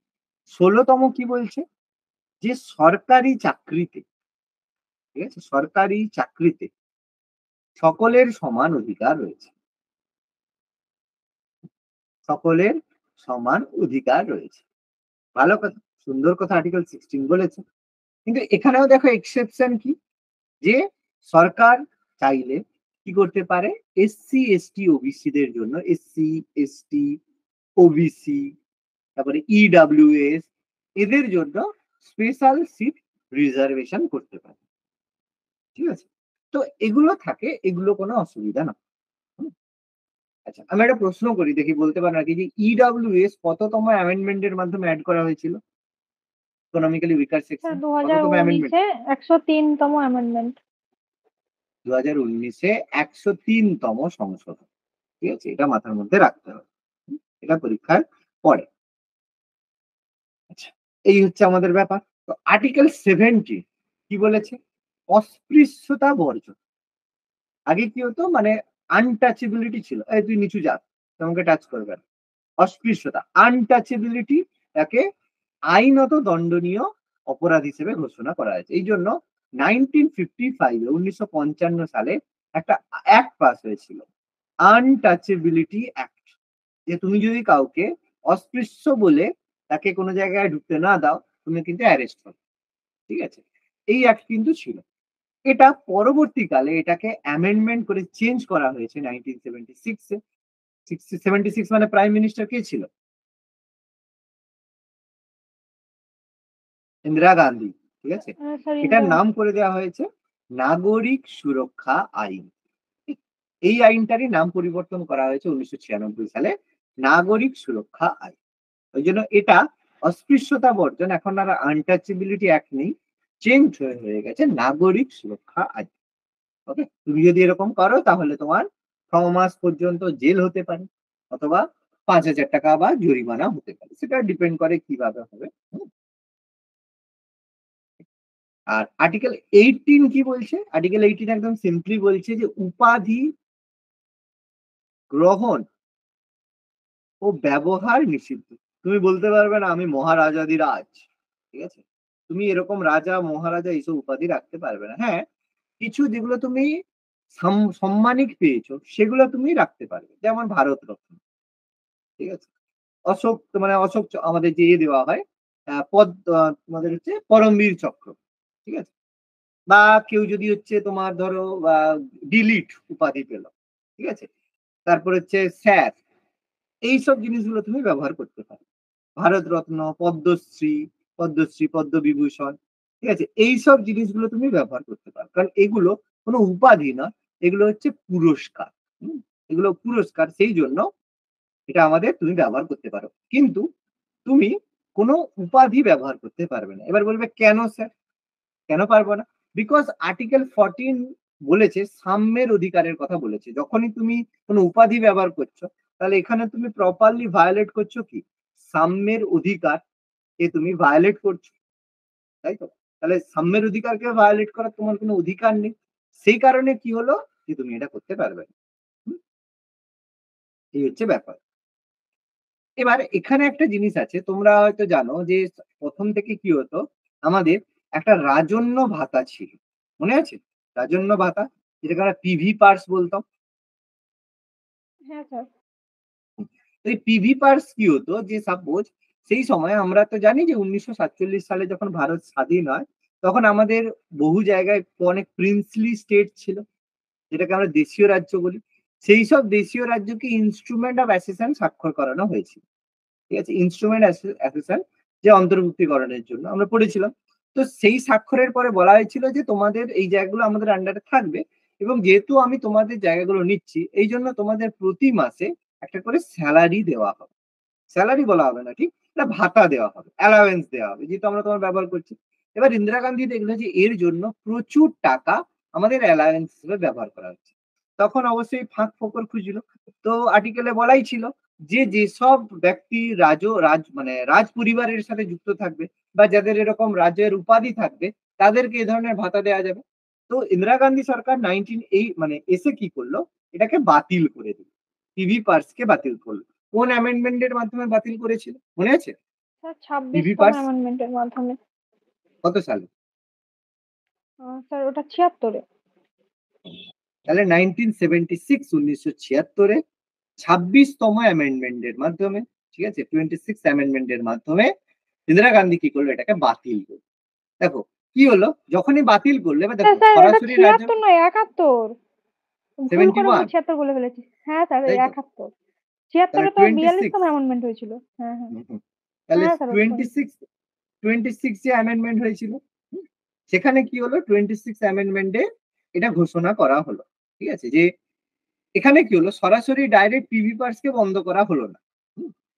16তম কি বলছে, যে সরকারি চাকরিতে, ঠিক আছে, সরকারি চাকরিতে সকলের সমান অধিকার রয়েছে, সকলের সমান অধিকার রয়েছে। ভালো কথা, সুন্দর কথা আর্টিকেল 16 বলেছে। কিন্তু এখানেও দেখো এক্সেপশন কি, যে সরকার চাইলে কি করতে পারে, এসসি এসটি ওবিসি দের জন্য, এসসি এসটি ওবিসি, তারপরে ইডব্লিউএস, এদের জন্য স্পেশাল সিট রিজার্ভেশন করতে পারে। ঠিক আছে? তো এগুলো থাকে, এগুলো কোনো অসুবিধা না। আচ্ছা, আমি একটা প্রশ্ন করি, দেখি বলতে পারেন নাকি, যে ইডব্লিউএস কততম অ্যামেন্ডমেন্টের মাধ্যমে অ্যাড করা হয়েছিল? ইকোনমিক্যালি উইকার সেকশন কততম অ্যামেন্ডমেন্ট? 2019-এ 103তম অ্যামেন্ডমেন্ট। 2019-এ 103তম সংশোধন। ঠিক আছে, এটা মাথার মধ্যে রাখতে হবে, এটা পরীক্ষার পরে। আচ্ছা, এই হচ্ছে আমাদের ব্যাপার। তো আর্টিকেল 70 কি বলেছে, অস্পৃশ্যতা বর্জন। আগে কি হতো, মানে আনটাচেবিলিটি ছিল, এই তুই নিচু যা, তোমাকে টাচ করবে না। অস্পৃশ্যতা, আনটাচেবিলিটি, তাকে আইনত দণ্ডনীয় অপরাধ হিসেবে ঘোষণা করা হয়েছে। এই জন্য 1955 সালে একটা অ্যাক্ট পাস হয়েছিল, আনটাচেবিলিটি অ্যাক্ট, যে তুমি যদি কাউকে অস্পৃশ্য বলে তাকে কোনো জায়গায় ঢুকতে না দাও, তুমি কিন্তু অ্যারেস্ট হবে। ঠিক আছে? এই অ্যাক্ট কিন্তু ছিল। এটা পরবর্তীকালে এটাকে অ্যামেন্ডমেন্ট করে চেঞ্জ করা হয়েছে 1976-এ। 76 মানে প্রাইম মিনিস্টার কে ছিল? ইন্দিরা গান্ধী। ঠিক আছে? স্যার, এটার নাম করে দেওয়া হয়েছে নাগরিক সুরক্ষা আইন। এই আইনটারই নাম পরিবর্তন করা হয়েছে 1996 সালে নাগরিক সুরক্ষা আইন। ওই জন্য এটা অস্পৃশ্যতা বর্জন, এখন আর আনটাচেবিলিটি অ্যাক্ট নেই, চেঞ্জ হয়ে গেছে নাগরিক সুরক্ষা আইন। ওকে, তুমি যদি এরকম করো তাহলে তোমার 6 মাস পর্যন্ত জেল হতে পারে, অথবা 5,000 টাকা বা জরিমানা হতে পারে, সেটা ডিপেন্ড করে কিভাবে হবে। আর আর্টিকেল 18 কি বলছে, আর্টিকেল 18 একদম সিম্পলি বলছে যে উপাধি গ্রহণ ও ব্যবহার নিষিদ্ধ। তুমি বলতে পারবে না আমি মহারাজাধিরাজ, ঠিক আছে? তুমি এরকম রাজা মহারাজা এইসব উপাধি রাখতে পারবে না। হ্যাঁ, কিছু যেগুলো তুমি সম্মানিক পেয়েছো সেগুলো তুমি রাখতে পারবে, যেমন ভারতরত্ন, ঠিক আছে? অশোক মানে অশোক আমাদের যে ইয়ে দেওয়া হয় তোমাদের হচ্ছে পরমবীর চক্র, ঠিক আছে? বা কেউ যদি হচ্ছে তোমার ধরো ডিলিট উপাধি পেল, ঠিক আছে? তারপর হচ্ছে স্যার, এইসব জিনিসগুলো তুমি ব্যবহার করতে পারো। ভারতরত্ন, পদ্মশ্রী, পদ্মবিভূষণ, ঠিক আছে? এইসব জিনিসগুলো তুমি ব্যবহার করতে পারো, কারণ এগুলো কোনো উপাধি না, এগুলো হচ্ছে পুরস্কার। এগুলো পুরস্কার, সেই জন্য এটা আমাদের তুমি ব্যবহার করতে পারো, কিন্তু তুমি কোনো উপাধি ব্যবহার করতে পারবে না। এবার বলবে কেন স্যার, কেন পারবো না? বিকজ আর্টিকেল 14 বলেছে সাম্যের অধিকারের কথা বলেছে। যখনই তুমি কোনো উপাধি ব্যবহার করছো, তাহলে এখানে তুমি প্রপারলি ভায়োলেট করছো কি, সাম্যের অধিকার কে তুমি ভায়োলেট করছো, তাই তো? তাহলে সাম্যের অধিকারকে ভায়োলেট করার তোমার কোনো অধিকার নেই, সেই কারণে কি হলো যে তুমি এটা করতে পারবে না। এই হচ্ছে ব্যাপার। এবার এখানে একটা জিনিস আছে, তোমরা হয়তো জানো যে প্রথম থেকে কি হতো, আমাদের একটা রাজন্য ভাতা ছিল, মনে আছে? রাজন্য ভাতা, যেটাকে আমরা পিভি পার্স বলতাম। হ্যাঁ স্যার। এই পিভি পার্স কি হতো, যে সাপোজ সেই সময় আমরা তো জানি যে 1947 সালে যখন ভারত স্বাধীন হয়, তখন আমাদের বহু জায়গায় অনেক প্রিন্সলি স্টেট ছিল, যেটাকে আমরা দেশীয় রাজ্য বলি। সেই সব দেশীয় রাজ্যকে ইনস্ট্রুমেন্ট অফ অ্যাসেশন স্বাক্ষর করানো হয়েছিল, ঠিক আছে? ইনস্ট্রুমেন্ট অ্যাসেশন, যে অন্তর্ভুক্তিকরণের জন্য আমরা পড়েছিলাম। তো সেই স্বাক্ষরের পরে বলা হয়েছিল যে তোমাদের এই জায়গাগুলো আমাদের আন্ডারে থাকবে, এবং যেহেতু আমি তোমাদের জায়গাগুলো নিচ্ছি, এই জন্য তোমাদের প্রতি মাসে একটা করে স্যালারি দেওয়া হবে। স্যালারি বলা হবে না, ঠিক, এটা ভাতা দেওয়া হবে, অ্যালাওয়েন্স দেওয়া হবে, যেহেতু আমরা তোমার ব্যবহার করছি। এবার ইন্দিরা গান্ধী দেখলো যে এর জন্য প্রচুর টাকা আমাদের অ্যালাওয়েন্স হিসেবে ব্যবহার করা হচ্ছে। তখন অবশ্যই ফাঁক ফোকর খুঁজলো। তো আর্টিকেলে বলাই ছিল যে যেসব ব্যক্তি মানে রাজ পরিবারের সাথে যুক্ত থাকবে, বা যাদের এরকম রাজের উপাধি থাকবে, তাদেরকে এ ধরনের ভাতা দেওয়া যাবে। তো ইন্দিরা গান্ধী সরকার মানে এসে কি করলো, এটাকে বাতিল করে দিল, পিভি পার্সকে বাতিল করলো। কোন অ্যামেন্ডমেন্টের মাধ্যমে বাতিল করেছিল মনে আছে? স্যার পিভি 26তম পার্স অ্যামেন্ডমেন্টের মাধ্যমে। কত সালে? স্যার ওটা 76-এ। তাহলে 1976 26তম অ্যামেন্ডমেন্টের মাধ্যমে, ঠিক আছে, 26 অ্যামেন্ডমেন্টের মাধ্যমে ইন্দিরা গান্ধী কি করলো, এটাকে বাতিল করলো। দেখো কি হলো, যখনই বাতিল করলে, এবার দেখো স্যার ওটা সরাসরি রাজ্য 76 নয়, 71। ভুল করে 71, 76 বলে ফেলেছি। হ্যাঁ স্যার, তাই তো? 71। তাহলে 76-এ তো 26, 42তম অ্যামেন্ডমেন্ট হয়েছিল। হ্যাঁ হ্যাঁ। তাহলে হ্যাঁ স্যার ওটা শুনি। 26 যে অ্যামেন্ডমেন্ট হয়েছিল, সেখানে কি হলো, 26 অ্যামেন্ডমেন্টে এটা ঘোষণা করা হলো, ঠিক আছে, যে এখানে কি হলো, সরাসরি ডাইরেক্ট পিভি পার্সকে বন্ধ করা হলো না।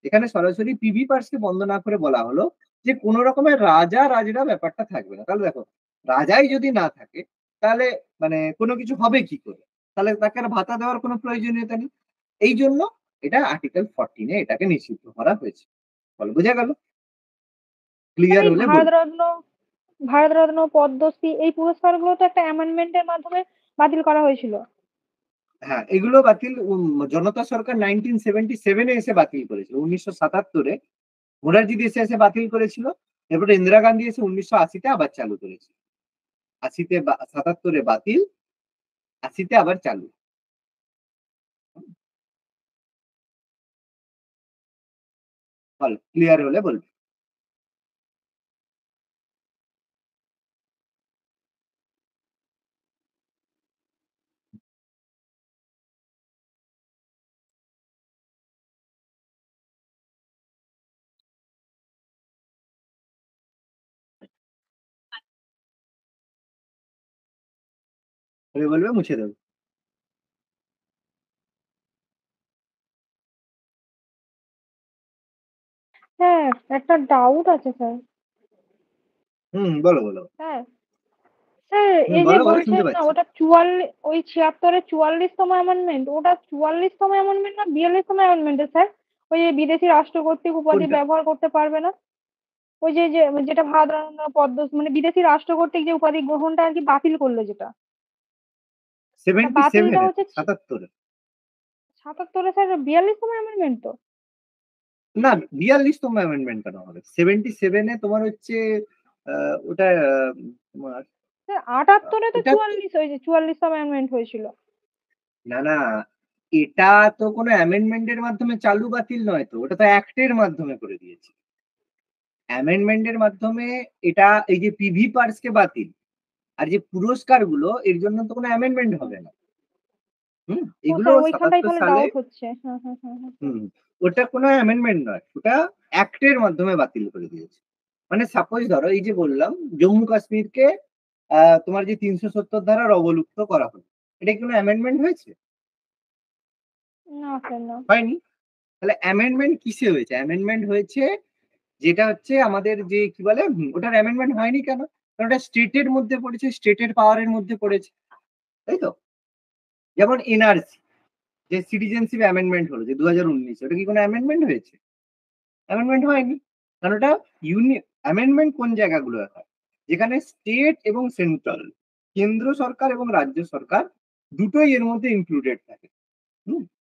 এখানে সরাসরি পিভি পার্সকে বন্ধ না করে বলা হলো যে কোন রকমের রাজরা ব্যাপারটা থাকবে না। তাহলে দেখো, রাজাই যদি না থাকে, তাহলে মানে কোনো কিছু হবে কি করে? তাহলে তাকে আর ভাতা দেওয়ার কোনো প্রয়োজনীয়তা নেই। এই জন্য এটা আর্টিকেল 14-এ এটাকে নিষিদ্ধ করা হয়েছে। বলো, বোঝা গেল? স্যার ক্লিয়ার এই হলে বল। ভারতরত্ন, পদ্মশ্রী এই পুরস্কারগুলো তো একটা অ্যামেন্ডমেন্টের মাধ্যমে বাতিল করা হয়েছিল। হ্যাঁ, এগুলো বাতিল জনতা সরকার 1977-এ এসে বাতিল করেছিল। 1977-এ মোরারজি দেশাই এসে বাতিল করেছিল। এরপরে ইন্দিরা গান্ধী এসে 1980-তে আবার চালু করেছিল। 77-এ বাতিল, 80-তে আবার চালু। বল, ক্লিয়ার হলে বলবে। বলবে মুছে দেবো। হ্যাঁ, একটা ডাউট আছে স্যার। বলো বলো। হ্যাঁ স্যার, এই যে বলো বলো, শুনতে বলছেন না পাচ্ছি। ওটা 44, ওই 76-এর 44তম অ্যামেন্ডমেন্ট, ওটা 44তম অ্যামেন্ডমেন্ট না 42তম অ্যামেন্ডমেন্টে স্যার? ওই যে বিদেশি রাষ্ট্র কর্তৃক উপাধি কোনটা? ব্যবহার করতে পারবে না, ওই যে যেটা ভারতরত্ন, মানে বিদেশি রাষ্ট্র কর্তৃক যে উপাধি গ্রহণটা আর কি বাতিল করলো, যেটা এটা বাতিলটা 77-এ, হচ্ছে 77-এ। 77-এ স্যার 42তম অ্যামেন্ডমেন্ট তো। না 42তম অ্যামেন্ডমেন্ট কেন হবে? 77 এ তোমার হচ্ছে ওটা তোমার 78 তো এটা 44 হয়েছে, 44তম অ্যামেন্ডমেন্ট হয়েছিল। না এটা তো কোনো অ্যামেন্ডমেন্টের মাধ্যমে চালু বাতিল নয় তো, ওটা তো অ্যাক্টের মাধ্যমে করে দিয়েছে। অ্যামেন্ডমেন্টের মাধ্যমে এটা এই যে পিভি পার্সকে বাতিল আর যে পুরস্কারগুলো এর জন্য তো কোনো অ্যামেন্ডমেন্ট হবে না। এগুলো স্যার ওইখানটাই 77 তাহলে সালে ডাউট হচ্ছে। হ্যাঁ হ্যাঁ হ্যাঁ হ্যাঁ। ওটা কোনো অ্যামেন্ডমেন্ট নয়, ওটা অ্যাক্টের মাধ্যমে বাতিল করে দিয়েছে। মানে সাপোজ ধরো এই যে বললাম জম্মু কাশ্মীরকে তোমার যে 370 ধারার অবলুপ্ত করা হলো, এটা কি কোনো অ্যামেন্ডমেন্ট হয়েছে? না স্যার না। হয়নি। তাহলে অ্যামেন্ডমেন্ট কিসে হয়েছে? অ্যামেন্ডমেন্ট হয়েছে যেটা হচ্ছে আমাদের যে কি বলে ওটার অ্যামেন্ডমেন্ট হয়নি কেন? কারণ ওটা স্টেটের মধ্যে পড়েছে, স্টেটের পাওয়ারের মধ্যে পড়েছে, তাই তো? যেমন এনআরসি যে সিটিজেনশিপ অ্যামেন্ডমেন্ট হলো যে 2019, ওটা কি কোনো অ্যামেন্ডমেন্ট হয়েছে? অ্যামেন্ডমেন্ট হয়নি। কারণ ওটা অ্যামেন্ডমেন্ট কোন জায়গাগুলো হয়? যেখানে স্টেট এবং সেন্ট্রাল, কেন্দ্র সরকার এবং রাজ্য সরকার দুটোই এর মধ্যে ইনক্লুডেড থাকে।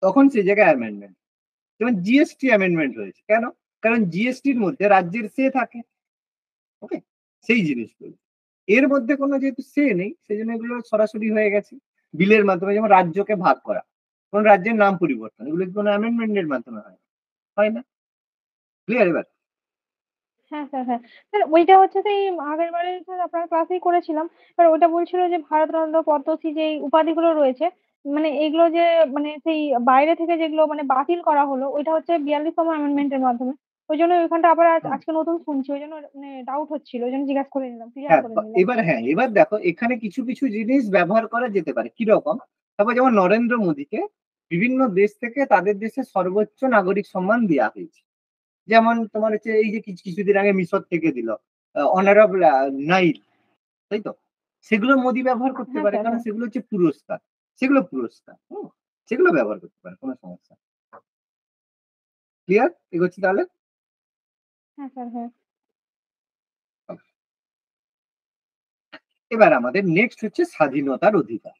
তখন সেই জায়গায় অ্যামেন্ডমেন্ট। যেমন জিএসটি অ্যামেন্ডমেন্ট হয়েছে কেন? কারণ জিএসটির মধ্যে রাজ্যের সে থাকে। ওকে, সেই জিনিসগুলো এর মধ্যে কোনো যেহেতু সে নেই, সেই জন্য এগুলো সরাসরি হয়ে গেছে বিলের মাধ্যমে। যেমন রাজ্যকে ভাগ করা, কোন রাজ্যের নাম পরিবর্তন, এগুলো কি কোনো অ্যামেন্ডমেন্টের মাধ্যমে হয় না? ক্লিয়ার এবার? হ্যাঁ স্যার হ্যাঁ স্যার, ওইটা হচ্ছে সেই আগের বারে স্যার আপনার ক্লাসেই করেছিলাম। এবার ওইটা বলছিল যে ভারতরত্ন পদ্মশ্রী যে উপাধিগুলো রয়েছে, মানে এগুলো যে মানে সেই বাইরে থেকে যেগুলো মানে বাতিল করা হলো, ওইটা হচ্ছে 42তম অ্যামেন্ডমেন্টের মাধ্যমে। ওই জন্য ওইখানটা আবার আজকে নতুন শুনছি, ওই জন্য মানে ডাউট হচ্ছিল, ওই জন্য জিজ্ঞাসা করে নিলাম, ক্লিয়ার হ্যাঁ করে নিলাম। এবার দেখো এখানে কিছু কিছু জিনিস ব্যবহার করা যেতে পারে। কিরকম? তারপর যেমন নরেন্দ্র মোদীকে বিভিন্ন দেশ থেকে তাদের দেশের সর্বোচ্চ নাগরিক সম্মান দেওয়া হয়েছে। যেমন তোমার হচ্ছে এই যে কিছুদিন আগে মিশর থেকে দিল অনারেবল নাইল, তাই তো? সেগুলো মোদী ব্যবহার করতে হ্যাঁ পারে, স্যার কারণ হ্যাঁ সেগুলো হচ্ছে পুরস্কার। সেগুলো পুরস্কার, সেগুলো ব্যবহার করতে পারে, কোনো সমস্যা নেই। ক্লিয়ার? এগোচ্ছি তাহলে। হ্যাঁ স্যার হ্যাঁ। এবার আমাদের নেক্সট হচ্ছে স্বাধীনতার অধিকার।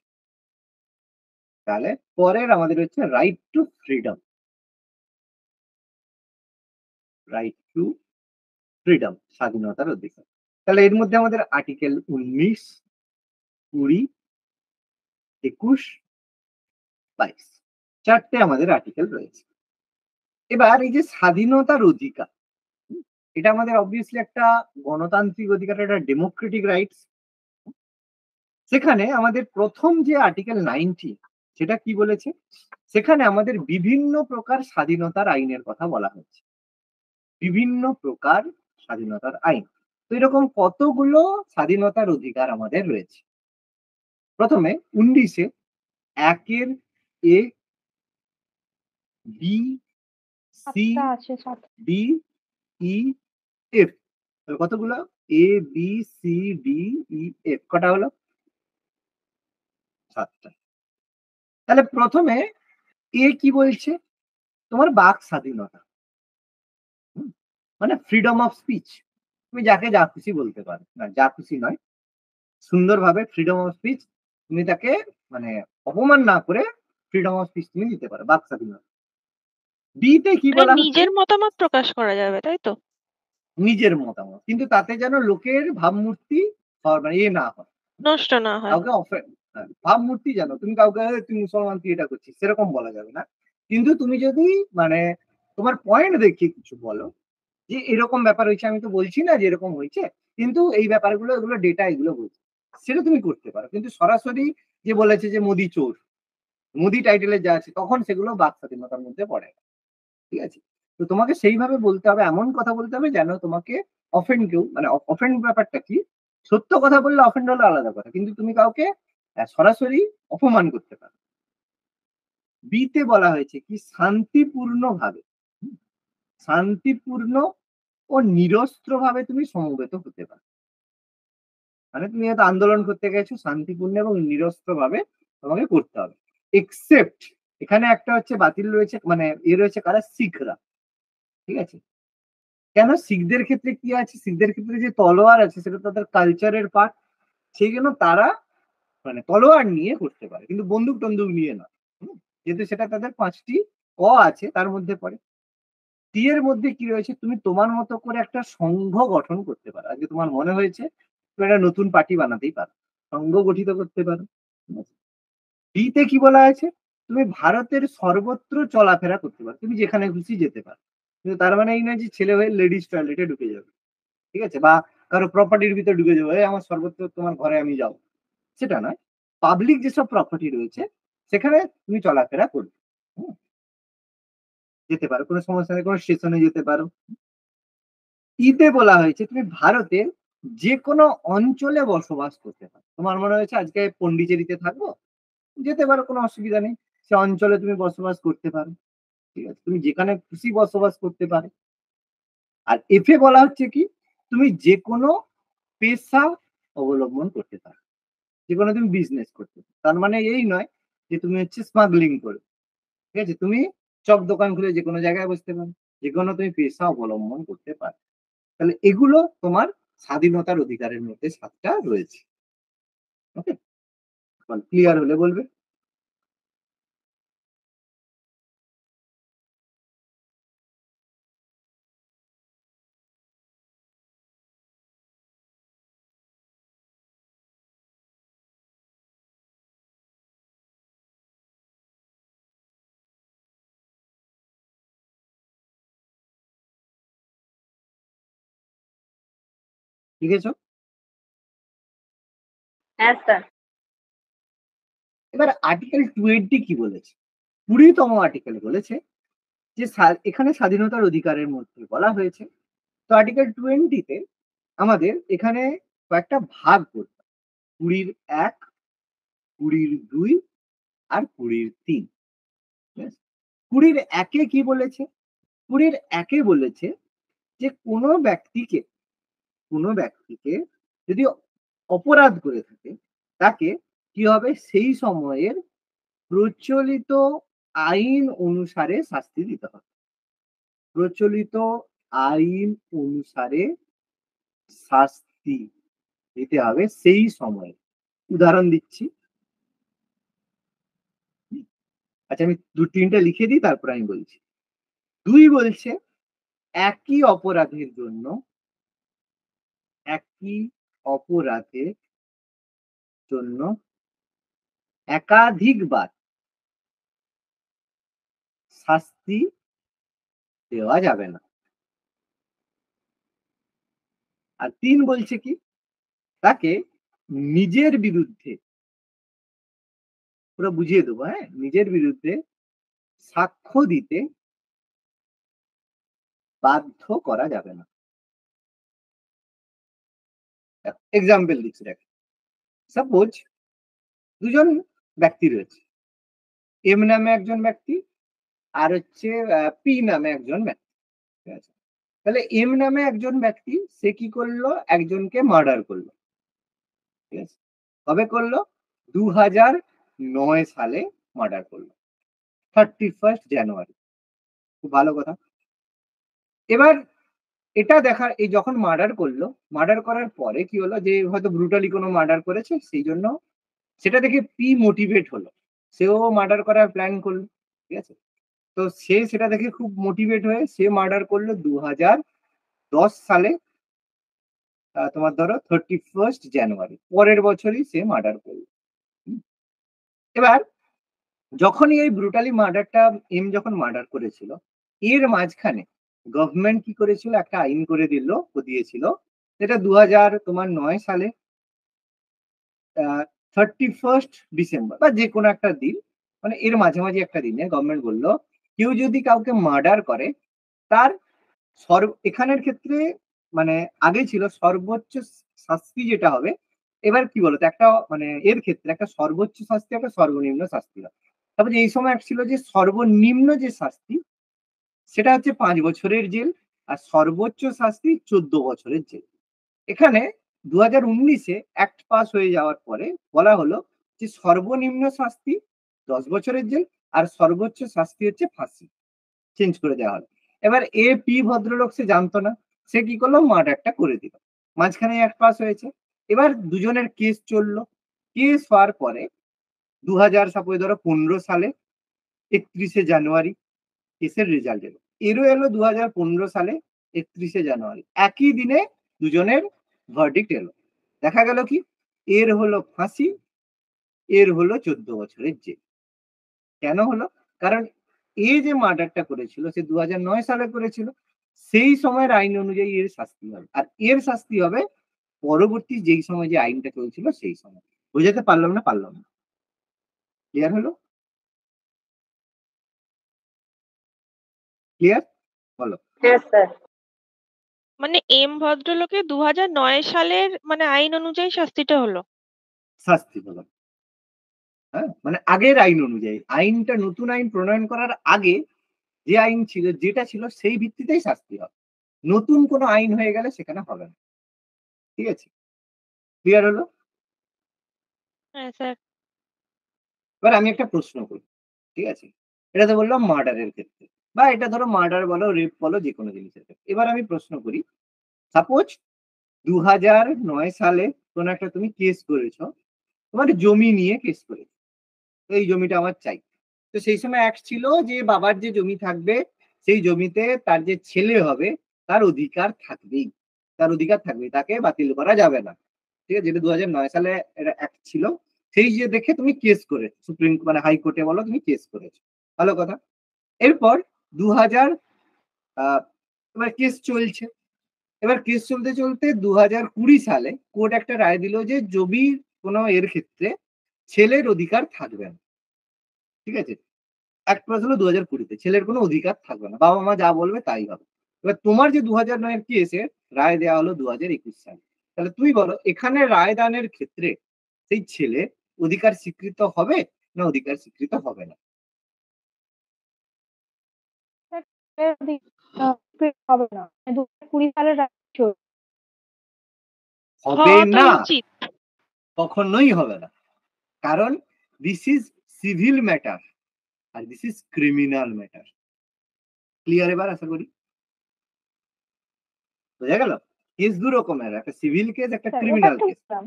তাহলে পরের আমাদের হচ্ছে right two freedom. Right two freedom, স্বাধীনতার অধিকার। তাহলে এর মধ্যে আমাদের আর্টিকেল 19, 20, 21, 22 চারটে আমাদের আর্টিকেল রয়েছে। এবার এই যে স্বাধীনতার অধিকার, এটা আমাদের অবভিয়াসলি একটা গণতান্ত্রিক অধিকার, একটা ডেমোক্রেটিক রাইটস। সেখানে আমাদের প্রথম যে আর্টিকেল 90, সেটা কি বলেছে? সেখানে আমাদের বিভিন্ন প্রকার স্বাধীনতার আইনের কথা বলা হচ্ছে। বিভিন্ন প্রকার স্বাধীনতার আইন। তো এরকম কতগুলো স্বাধীনতার অধিকার আমাদের রয়েছে। প্রথমে 19-এ 1-এর এ, বি, সি, সাতটা আছে, সাত। ডি, ই, এফ। কতগুলো? এ, বি, সি, ডি, ই, এফ। কটা হলো? 7টা। তাহলে প্রথমে এ কি বলছে? তোমার বাক স্বাধীনতা, মানে ফ্রিডম অফ স্পিচ। তুমি যাকে যা খুশি বলতে পারো, না যা খুশি নয়, সুন্দরভাবে ফ্রিডম অফ স্পিচ তুমি তাকে মানে অপমান না করে ফ্রিডম অফ স্পিচ তুমি দিতে পারো, বাক স্বাধীনতা। বিতে কি মানে বলা হচ্ছে? নিজের মতামত প্রকাশ করা যাবে, তাই তো? নিজের মতামত, কিন্তু তাতে যেন লোকের ভাবমূর্তি মানে এ না হয়, নষ্ট না হয়। কাউকে ভাবমূর্তি যেন তুমি কাউকে তুই মুসলমান তুই এটা করছিস সেরকম বলা যাবে না। কিন্তু তুমি যদি মানে তোমার পয়েন্ট দেখিয়ে কিছু বলো যে এরকম ব্যাপার হয়েছে, আমি তো বলছি না যে এরকম হয়েছে, কিন্তু এই ব্যাপারগুলো এগুলো ডেটা এগুলো বলছে, সেটা তুমি করতে পারো। কিন্তু সরাসরি যে বলেছে যে মোদি চোর, মোদি টাইটেলে যা আছে, তখন সেগুলো বাক স্বাধীনতার মধ্যে পড়ে না। ঠিক আছে? তো তোমাকে সেইভাবে বলতে হবে, এমন কথা বলতে হবে যেন তোমাকে অফেন্ড কেউ মানে অফেন্ড ব্যাপারটা কি? সত্য কথা বললে অফেন্ড হলে আলাদা কথা, কিন্তু তুমি কাউকে সরাসরি অপমান করতে পারো। বিতে বলা হয়েছে কি শান্তিপূর্ণভাবে, শান্তিপূর্ণ ও নিরস্ত্রভাবে তুমি সমবেত হতে পারো। মানে তুমি হয়তো আন্দোলন করতে গেছো, শান্তিপূর্ণ এবং নিরস্ত্রভাবে তোমাকে করতে হবে। এক্সেপ্ট এখানে একটা হচ্ছে বাতিল রয়েছে, মানে রয়েছে কারা? শিখরা। ঠিক আছে? কেন শিখদের ক্ষেত্রে কি আছে? শিখদের ক্ষেত্রে যে তলোয়ার আছে সেটা তাদের কালচারের পার্ট, সেই জন্য তারা মানে তলোয়ার নিয়ে করতে পারে, কিন্তু বন্দুক টন্দুক নিয়ে না। যেহেতু সেটা তাদের 5টি ক আছে তার মধ্যে পড়ে। সি এর মধ্যে কি রয়েছে, তুমি তোমার মতো করে একটা সংঘ গঠন করতে পারো। আজকে তোমার মনে হয়েছে তুমি একটা নতুন পার্টি বানাতেই পারো, সংঘ গঠিত করতে পারো। ডিতে কি বলা আছে, তুমি ভারতের সর্বত্র চলাফেরা করতে পারো, তুমি যেখানে খুশি যেতে পারো। কিন্তু তার মানে এই নয় যে ছেলে হয়ে লেডিস টয়লেটে ঢুকে যাবে, ঠিক আছে, বা কারো প্রপার্টির ভিতরে ঢুকে যাবে, আমার সর্বত্র তোমার ঘরে আমি যাও, সেটা নয়। পাবলিক যেসব প্রপার্টি রয়েছে সেখানে তুমি চলাফেরা করবে, যেতে পারো, কোনো সমস্যা নেই, কোনো স্টেশনে যেতে পারো। ইতে বলা হয়েছে তুমি ভারতের যে কোনো অঞ্চলে বসবাস করতে পারো। তোমার মনে হয়েছে আজকে পন্ডিচেরিতে থাকবো, যেতে পারো, কোনো অসুবিধা নেই, সে অঞ্চলে তুমি বসবাস করতে পারো, ঠিক আছে, তুমি যেখানে খুশি বসবাস করতে পারো। আর এফে বলা হচ্ছে কি, তুমি যে কোনো পেশা অবলম্বন করতে পারো, যে কোনো তুমি বিজনেস করতে পারো। তার মানে এই নয় যে তুমি হচ্ছে স্মাগলিং করো, ঠিক আছে, তুমি চপ দোকান খুলে যে কোনো জায়গায় বসতে পারো, যে কোনো তুমি পেশা অবলম্বন করতে পারো। তাহলে এগুলো তোমার স্বাধীনতার অধিকারের মধ্যে 7টা রয়েছে। ওকে, ক্লিয়ার হলে বলবে। ঠিক আছে, হ্যাঁ স্যার। এবার আর্টিকেল 20 কি বলেছে, 20তম আর্টিকেল বলেছে যে এখানে স্বাধীনতার অধিকারের মধ্যে বলা হয়েছে। তো আর্টিকেল 20-তে আমাদের এখানে কয়েকটা ভাগ করতে, 20-1, 20-2 আর 20-3। 20-1-এ কি বলেছে, 20-1-এ বলেছে যে কোনো ব্যক্তিকে যদি অপরাধ করে থাকে তাকে কি হবে, সেই সময়ের প্রচলিত আইন অনুসারে শাস্তি দিতে হবে, প্রচলিত আইন অনুসারে শাস্তি দিতে হবে সেই সময়ে। উদাহরণ দিচ্ছি, আচ্ছা আমি 2-3টে লিখে দিই তারপর আমি বলছি। 2 বলছে একই অপরাধের জন্য একাধিকবার শাস্তি দেওয়া যাবে না। আর 3 বলছে কি, তাকে নিজের বিরুদ্ধে, পুরো বুঝিয়ে দেবো, হ্যাঁ, নিজের বিরুদ্ধে সাক্ষ্য দিতে বাধ্য করা যাবে না। এক্সাম্পল দিচ্ছি, দেখ, সাপোজ দুজন ব্যক্তি রয়েছে, এম নামে একজন ব্যক্তি আর হচ্ছে পি নামে একজন ব্যক্তি, ঠিক আছে। তাহলে এম নামে একজন ব্যক্তি সে কি করলো, একজনকে মার্ডার করলো, ঠিক আছে, কবে করলো, 2009 সালে মার্ডার করলো, 31 জানুয়ারি। খুব ভালো কথা। এবার এটা দেখা, এই যখন মার্ডার করলো, মার্ডার করার পরে কি হলো, যে হয়তো ব্রুটালি কোনো মার্ডার করেছে, সেই জন্য সেটা দেখে পি মোটিভেট হলো, সেও মার্ডার করার প্ল্যান করলো, ঠিক আছে। তো সে সেটা দেখে খুব মোটিভেট হয়ে সে মার্ডার করলো 2010 সালে, তোমার ধরো 31 জানুয়ারি, পরের বছরই সে মার্ডার করলো। এবার যখনই এই ব্রুটালি মার্ডারটা এম যখন মার্ডার করেছিল, এর মাঝখানে গভর্নমেন্ট কি করেছিল, একটা আইন করে দিয়েছিল, যেটা 2009 সালে 31 ডিসেম্বর বা যে কোনো একটা দিন, মানে এর মাঝামাঝি একটা দিনে গভর্নমেন্ট বললো কেউ যদি কাউকে মার্ডার করে তার এখানের ক্ষেত্রে মানে আগে ছিল সর্বোচ্চ শাস্তি যেটা হবে, এবার কি বলতো একটা মানে এর ক্ষেত্রে একটা সর্বোচ্চ শাস্তি, একটা সর্বনিম্ন শাস্তি হয়। তারপরে এই সময় ছিল যে সর্বনিম্ন যে শাস্তি সেটা হচ্ছে 5 বছরের জেল, আর সর্বোচ্চ শাস্তি 14 বছরের জেল। এখানে 2019-এ অ্যাক্ট পাস হয়ে যাওয়ার পরে বলা হলো যে সর্বনিম্ন শাস্তি 10 বছরের জেল আর সর্বোচ্চ শাস্তি হচ্ছে ফাঁসি, চেঞ্জ করে দেওয়া হলো। এবার এ পি ভদ্রলোক সে জানতো না, সে কি করলো, মার্ডারটা করে দিল, মাঝখানে অ্যাক্ট পাস হয়েছে। এবার দুজনের কেস চললো, কেস হওয়ার পরে 2015 সালে 31 জানুয়ারি কেসের রেজাল্ট এলো। এরও এলো 2015 সালে 31শে জানুয়ারি। একই দিনে দুজনের ভার্ডিক্ট এলো। দেখা গেল কি এর হলো ফাঁসি, এর হলো 14 বছরের জেল। কেন হলো? কারণ এ যে মার্ডারটা করেছিল সে 2009 সালে করেছিল। সেই সময়ের আইন অনুযায়ী এর শাস্তি হবে। আর এর শাস্তি হবে পরবর্তী যেই সময় যে আইনটা চলছিল সেই সময়। বোঝাতে পারলাম না? পারলাম না। ক্লিয়ার হলো? ক্লিয়ার? বলো। হ্যাঁ স্যার। মানে এম ভদ্রলোকের 2009 সালের মানে আইন অনুযায়ী শাস্তিটা হলো। শাস্তি হলো। হ্যাঁ? মানে আগের আইন অনুযায়ী। আইনটা নতুন আইন প্রণয়ন করার আগে যে আইন ছিল যেটা ছিল সেই ভিত্তিতেই শাস্তি হবে। নতুন কোনো আইন হয়ে গেলে সেখানে হবে না। ঠিক আছে? ক্লিয়ার হলো? হ্যাঁ স্যার। এবার আমি একটা প্রশ্ন করি। ঠিক আছে? এটা তো বললাম মার্ডারের ক্ষেত্রে। বা এটা ধরো মার্ডার বলো, রেপ বলো যেকোনো জিনিসের ক্ষেত্রে। এবার আমি প্রশ্ন করি, সাপোজ 2009 সালে কোনো একটা তুমি কেস করেছো। তোমার জমি নিয়ে কেস করেছো। এই জমিটা আমার চাই। তো সেই সময় অ্যাক্ট ছিল যে বাবার যে জমি থাকবে সেই জমিতে তার যে ছেলে হবে তার অধিকার থাকবেই। তার অধিকার থাকবেই। তাকে বাতিল করা যাবে না। ঠিক আছে? যেটা 2009 সালে এটা অ্যাক্ট ছিল। সেই যে দেখে তুমি কেস করে সুপ্রিম মানে হাইকোর্টে বলো তুমি কেস করেছো। ভালো কথা। এরপর 2000 এবার কেস চলছে। এবার কেস চলতে চলতে 2020 সালে কোর্ট একটা রায় দিল যে জমির কোনো এর ক্ষেত্রে ছেলের অধিকার থাকবে না। ঠিক আছে? অ্যাক্ট পাস হলো 2020-তে। ছেলের কোনো অধিকার থাকবে না। বাবা-মা যা বলবে তাই হবে। এবার তোমার যে 2009 এর কেসের রায় দেয়া হলো 2021 সালে। তাহলে তুমি বলো এখানে রায় দানের ক্ষেত্রে সেই ছেলে অধিকার স্বীকৃত হবে না অধিকার স্বীকৃত হবে না? হবে না 2020 সালের হবে হওয়া তো না। উচিত। কখনোই হবে না। কারণ দিস ইজ সিভিল ম্যাটার আর this is criminal matter. Clear এবার আশা করি? বোঝা গেল? কেস দু রকমের। একটা সিভিল কেস, একটা স্যার ওটা ক্রিমিনাল তো কেস। বুঝলাম।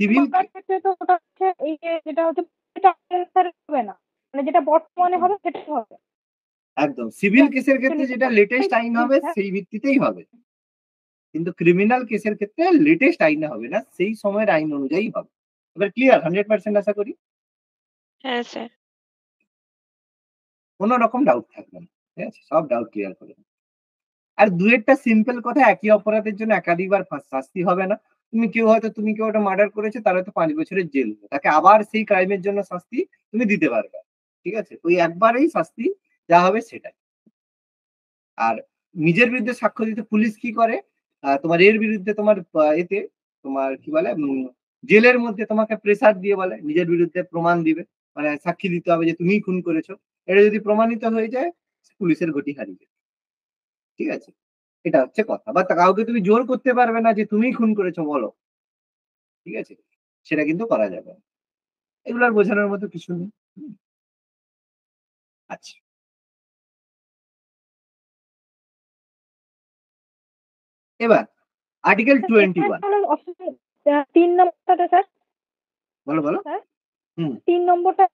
সিভিল মামলার ক্ষেত্রে তো ওটা হচ্ছে এই যে যেটা হচ্ছে এটা স্যার হবে না, মানে যেটা বর্তমানে হবে সেটাই হবে। একদম সিভিল কেসের ক্ষেত্রে যেটা লেটেস্ট আইন হবে সেই ভিত্তিতেই হবে। কিন্তু ক্রিমিনাল কেসের ক্ষেত্রে লেটেস্ট আইনে হবে না, সেই সময়ের আইন অনুযায়ী হবে। এবার ক্লিয়ার 100% আশা করি? হ্যাঁ স্যার। কোনো রকম ডাউট থাকবে না। ঠিক আছে? সব ডাউট ক্লিয়ার করে দেব। আর দুয়েরটা সিম্পল কথা, একই অপরাধের জন্য একাধিকবার শাস্তি হবে না। তুমি কেউ একটা মার্ডার করেছে তার হয়তো 5 বছরের জেল। তাকে আবার সেই ক্রাইমের জন্য শাস্তি তুমি দিতে পারবে না। ঠিক আছে? ওই একবারেই শাস্তি যা হবে সেটাই। আর নিজের বিরুদ্ধে সাক্ষ্য দিতে পুলিশ কি করে? তোমার এর বিরুদ্ধে তোমার এতে তোমার কি বলে জেলের মধ্যে তোমাকে প্রেসার দিয়ে বলে নিজের বিরুদ্ধে প্রমাণ দিবে। মানে সাক্ষী দিতে হবে যে তুমিই খুন করেছো। এটা যদি প্রমাণিত হয়ে যায় পুলিশের গতি হারিয়ে যাবে। ঠিক আছে? এটা হচ্ছে কথা। বা কাউকে তুমি জোর করতে পারবে না যে তুমিই খুন করেছো বলো। ঠিক আছে? সেটা কিন্তু করা যাবে না। এগুলো আর বোঝানোর মতো কিছু নেই। আচ্ছা। এবার আর্টিকেল 21। 3 নম্বরটাতে স্যার, বলো, বলো। স্যার হুম। 3 নম্বরটা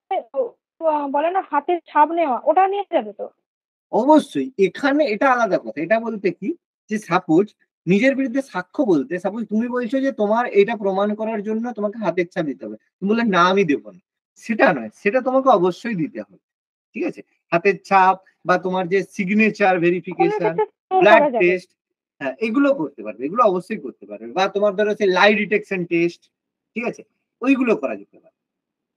বলে না হাতের ছাপ নেওয়া, ওটা নিয়ে যাবে তো? অবশ্যই। এখানে এটা আলাদা কথা। এটা বলতে কি যে সাপোজ নিজের বিরুদ্ধে সাক্ষ্য বলতে সাপোজ তুমি বলছো যে তোমার এটা প্রমাণ করার জন্য তোমাকে হাতের ছাপ দিতে হবে। তুমি বললে না আমি দেব না। সেটা নয়। সেটা তোমাকে অবশ্যই দিতে হবে। ঠিক আছে? হাতের ছাপ বা তোমার যে সিগনেচার খুনের ভেরিফিকেশন, ক্ষেত্রে তো ব্লাড করা যাবে। টেস্ট, হ্যাঁ, এগুলো করতে পারবে। এগুলো অবশ্যই করতে পারবে। বা তোমার ধরো হচ্ছে লাই ডিটেকশন টেস্ট, ঠিক আছে? ওইগুলো করা যেতে পারে।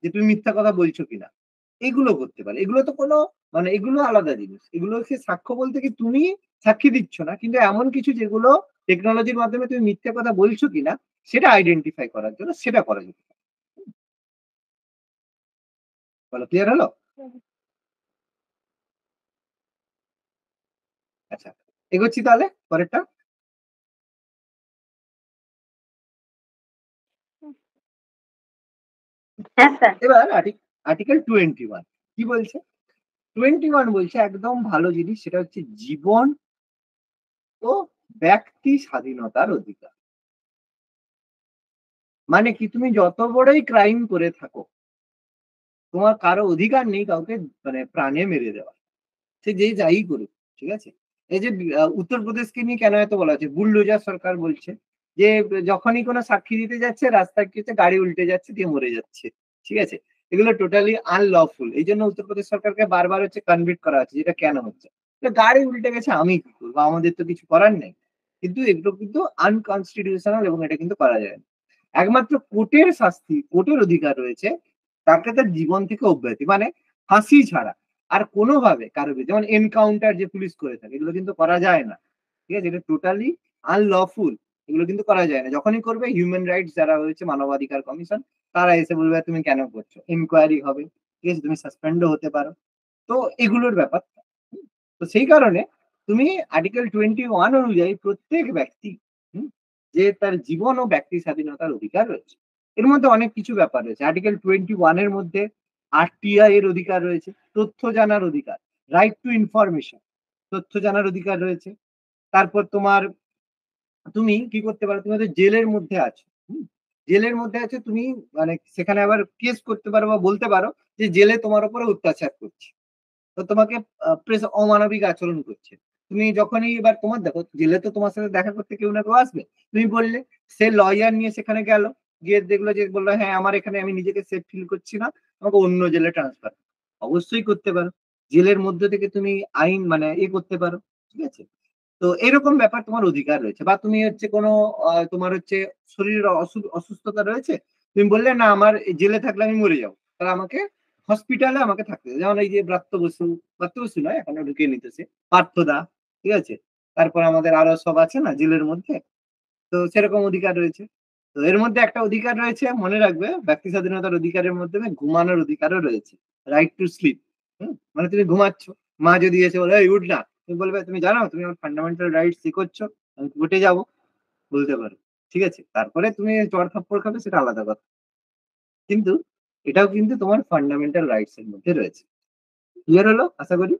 যে তুমি মিথ্যা কথা বলছো কিনা। এগুলো করতে পারে। এগুলো তো কোনো মানে এগুলো আলাদা জিনিস। এগুলো হচ্ছে সাক্ষ্য বলতে কি তুমি সাক্ষী দিচ্ছ না। কিন্তু এমন কিছু যেগুলো টেকনোলজির মাধ্যমে তুমি মিথ্যা কথা বলছো কিনা সেটা আইডেন্টিফাই করার জন্য সেটা করা যেতে পারে। বলো ক্লিয়ার হলো? আচ্ছা। এগোচ্ছি তাহলে পরেরটা। হ্যাঁ স্যার। এবার আর্টিকেল 21 কি বলছে? 21 বলছে একদম ভালো জিনিস, সেটা হচ্ছে জীবন ও ব্যক্তি স্বাধীনতার অধিকার। মানে কি তুমি যত বড়ই ক্রাইম করে থাকো তোমার কারো অধিকার নেই কাউকে মানে প্রাণে মেরে দেওয়া, সে যেই যাই করুক, ঠিক আছে। এই যে উত্তরপ্রদেশকে নিয়ে কেন এত বলা হচ্ছে, বুলডোজার সরকার বলছে যে যখনই কোনো সাক্ষী দিতে যাচ্ছে রাস্তায় কি হচ্ছে, গাড়ি উল্টে যাচ্ছে, দিয়ে মরে যাচ্ছে, ঠিক আছে। এগুলো টোটালি আনলফুল, এই জন্য উত্তরপ্রদেশ সরকারকে বারবার হচ্ছে কনভিক্ট করা হচ্ছে, যেটা কেন হচ্ছে, তো গাড়ি উল্টে গেছে আমি কি করবো, আমাদের তো কিছু করার নেই। কিন্তু এগুলো কিন্তু আনকনস্টিটিউশনাল এবং এটা কিন্তু করা যায় না। একমাত্র কোর্টের শাস্তি, কোর্টের অধিকার রয়েছে তাকে তার জীবন থেকে অব্যাহতি, মানে ফাঁসি ছাড়া আর কোনোভাবে কারো বিরুদ্ধে, যেমন এনকাউন্টার যে পুলিশ করে থাকে এগুলো কিন্তু করা যায় না, ঠিক আছে, এটা টোটালি আনলফুল, এগুলো কিন্তু করা যায় না। যখনই করবে হিউম্যান রাইটস যারা রয়েছে, মানবাধিকার কমিশন, তারা এসে বলবে তুমি কেন করছো, ইনকোয়ারি হবে, ঠিক আছে, তুমি সাসপেন্ডও হতে পারো। তো এগুলোর ব্যাপার। তো সেই কারণে তুমি আর্টিকেল 21 অনুযায়ী প্রত্যেক ব্যক্তি, হুম, যে তার জীবন ও ব্যক্তি স্বাধীনতার অধিকার রয়েছে। এর মধ্যে অনেক কিছু ব্যাপার রয়েছে। আর্টিকেল 21 এর মধ্যে আরটিআই এর অধিকার রয়েছে, তথ্য জানার অধিকার, রাইট টু ইনফরমেশন, তথ্য জানার অধিকার রয়েছে। তারপর তোমার, তুমি কি করতে পারো, তুমি হয়তো জেলের মধ্যে আছো, জেলের মধ্যে আছো তুমি, মানে সেখানে আবার কেস করতে পারো বা বলতে পারো যে জেলে তোমার উপরে অত্যাচার করছে, তো তোমাকে প্রেস অমানবিক আচরণ করছে। তুমি যখনই, এবার তোমার দেখো জেলে তো তোমার সাথে দেখা করতে কেউ না কেউ আসবে, তুমি বললে, সে লয়ার নিয়ে সেখানে গেল, গিয়ে দেখলো যে বললো হ্যাঁ আমার এখানে আমি নিজেকে সেফ ফিল করছি না, আমাকে অন্য জেলে ট্রান্সফার, অবশ্যই করতে পারো। জেলের মধ্যে থেকে তুমি আইন মানে করতে পারো, ঠিক আছে। তো এরকম ব্যাপার তোমার অধিকার রয়েছে। বা তুমি হচ্ছে কোনো তোমার হচ্ছে শরীরের অসুস্থতা রয়েছে, তুমি বললে না আমার জেলে থাকলে আমি মরে যাবো, তাহলে আমাকে হসপিটালে আমাকে থাকতে হবে। যেমন এই যে ব্রাত্য বসু নয়, এখনো ঢুকিয়ে নিতেছে পার্থদা, ঠিক আছে। তারপর আমাদের আরো সব আছে না জেলের মধ্যে, তো সেরকম অধিকার রয়েছে। তো এর মধ্যে একটা অধিকার রয়েছে, মনে রাখবে, ব্যক্তি স্বাধীনতার অধিকারের মধ্যে ঘুমানোর অধিকারও রয়েছে, রাইট টু স্লিপ। মানে তুমি ঘুমাচ্ছ, মা যদি এসে বলে এই উঠ না, তুমি বলবে তুমি জানো তুমি আমার ফান্ডামেন্টাল রাইটস ই করছো, আমি উঠে যাবো, বলতে পারো, ঠিক আছে। তারপরে তুমি চড় থাপ্পড় খাবে সেটা আলাদা কথা, কিন্তু এটাও কিন্তু তোমার ফান্ডামেন্টাল রাইটস এর মধ্যে রয়েছে। ক্লিয়ার হলো আশা করি।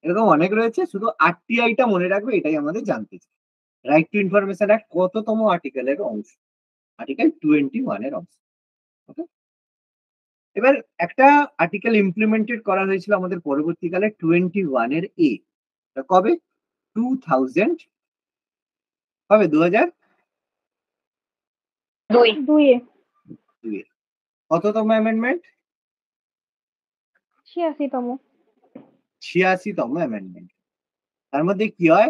এরকম অনেক রয়েছে, শুধু আরটিআইটা মনে রাখবে, এটাই আমাদের জানতে চাই। রাইট টু ইনফরমেশন অ্যাক্ট কততম আর্টিকেলের অংশ, আর্টিকেল 21 এর অংশ। ওকে, এবার একটা আর্টিকেল ইমপ্লিমেন্টেড করা হয়েছিল আমাদের পরবর্তীকালে 21 এর কবে, 2000, কবে, 2002 দুইয়ে কততম অ্যামেন্ডমেন্ট, 86তম। 86তম অ্যামেন্ডমেন্ট। তার মধ্যে কি হয়,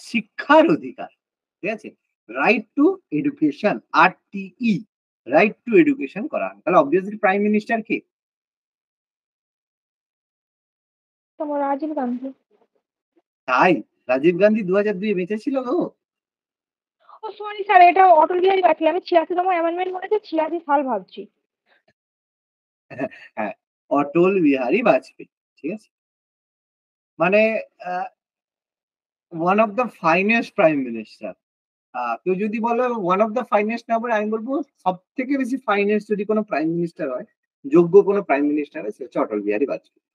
শিক্ষার অধিকার, ঠিক আছে, right two education, RTE, right two education করা হয়। তাহলে অবভিয়াসলি প্রাইম মিনিস্টার কে, তোমার রাজীব গান্ধী। তাই রাজীব গান্ধী 2002 বেঁচে ছিল গো। ও সরি স্যার, এটা অটল বিহারী বাজপেয়ী, আমি 86তম অ্যামেন্ডমেন্ট বলেছি, 86 সাল ভাবছি। হ্যাঁ, অটল বিহারী বাজপেয়ী, ঠিক আছে, মানে one of the finest prime minister. কেউ যদি বলো ওয়ান অফ দ্য ফাইনেস্ট না বলে, আমি বলবো সব থেকে বেশি ফাইনেস্ট যদি কোনো প্রাইম মিনিস্টার হয়, যোগ্য কোনো প্রাইম মিনিস্টার হয়, সে হচ্ছে অটল বিহারী বাজপেয়ী,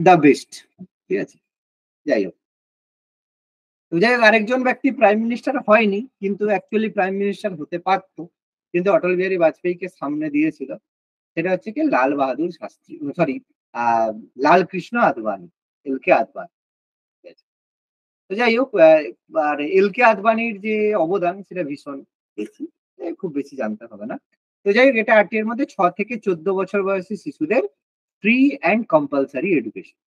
দ্য বেস্ট, ঠিক আছে। যাই হোক, তো যাই হোক, আরেকজন ব্যক্তি প্রাইম মিনিস্টার হয়নি কিন্তু অ্যাকচুয়ালি প্রাইম মিনিস্টার হতে পারত, কিন্তু অটল বিহারী বাজপেয়ীকে সামনে দিয়েছিল, সেটা হচ্ছে কি লাল বাহাদুর শাস্ত্রী, সরি, লাল কৃষ্ণ আদবানি, এলকে আদবানি, ঠিক আছে। তো যাই হোক, আর এলকে আদবানির যে অবদান সেটা ভীষণ বেশি, খুব বেশি জানতে হবে না। তো যাই হোক, এটা আরটিআই এর মধ্যে 6 থেকে 14 বছর বয়সী শিশুদের ফ্রি অ্যান্ড কম্পালসারি এডুকেশন,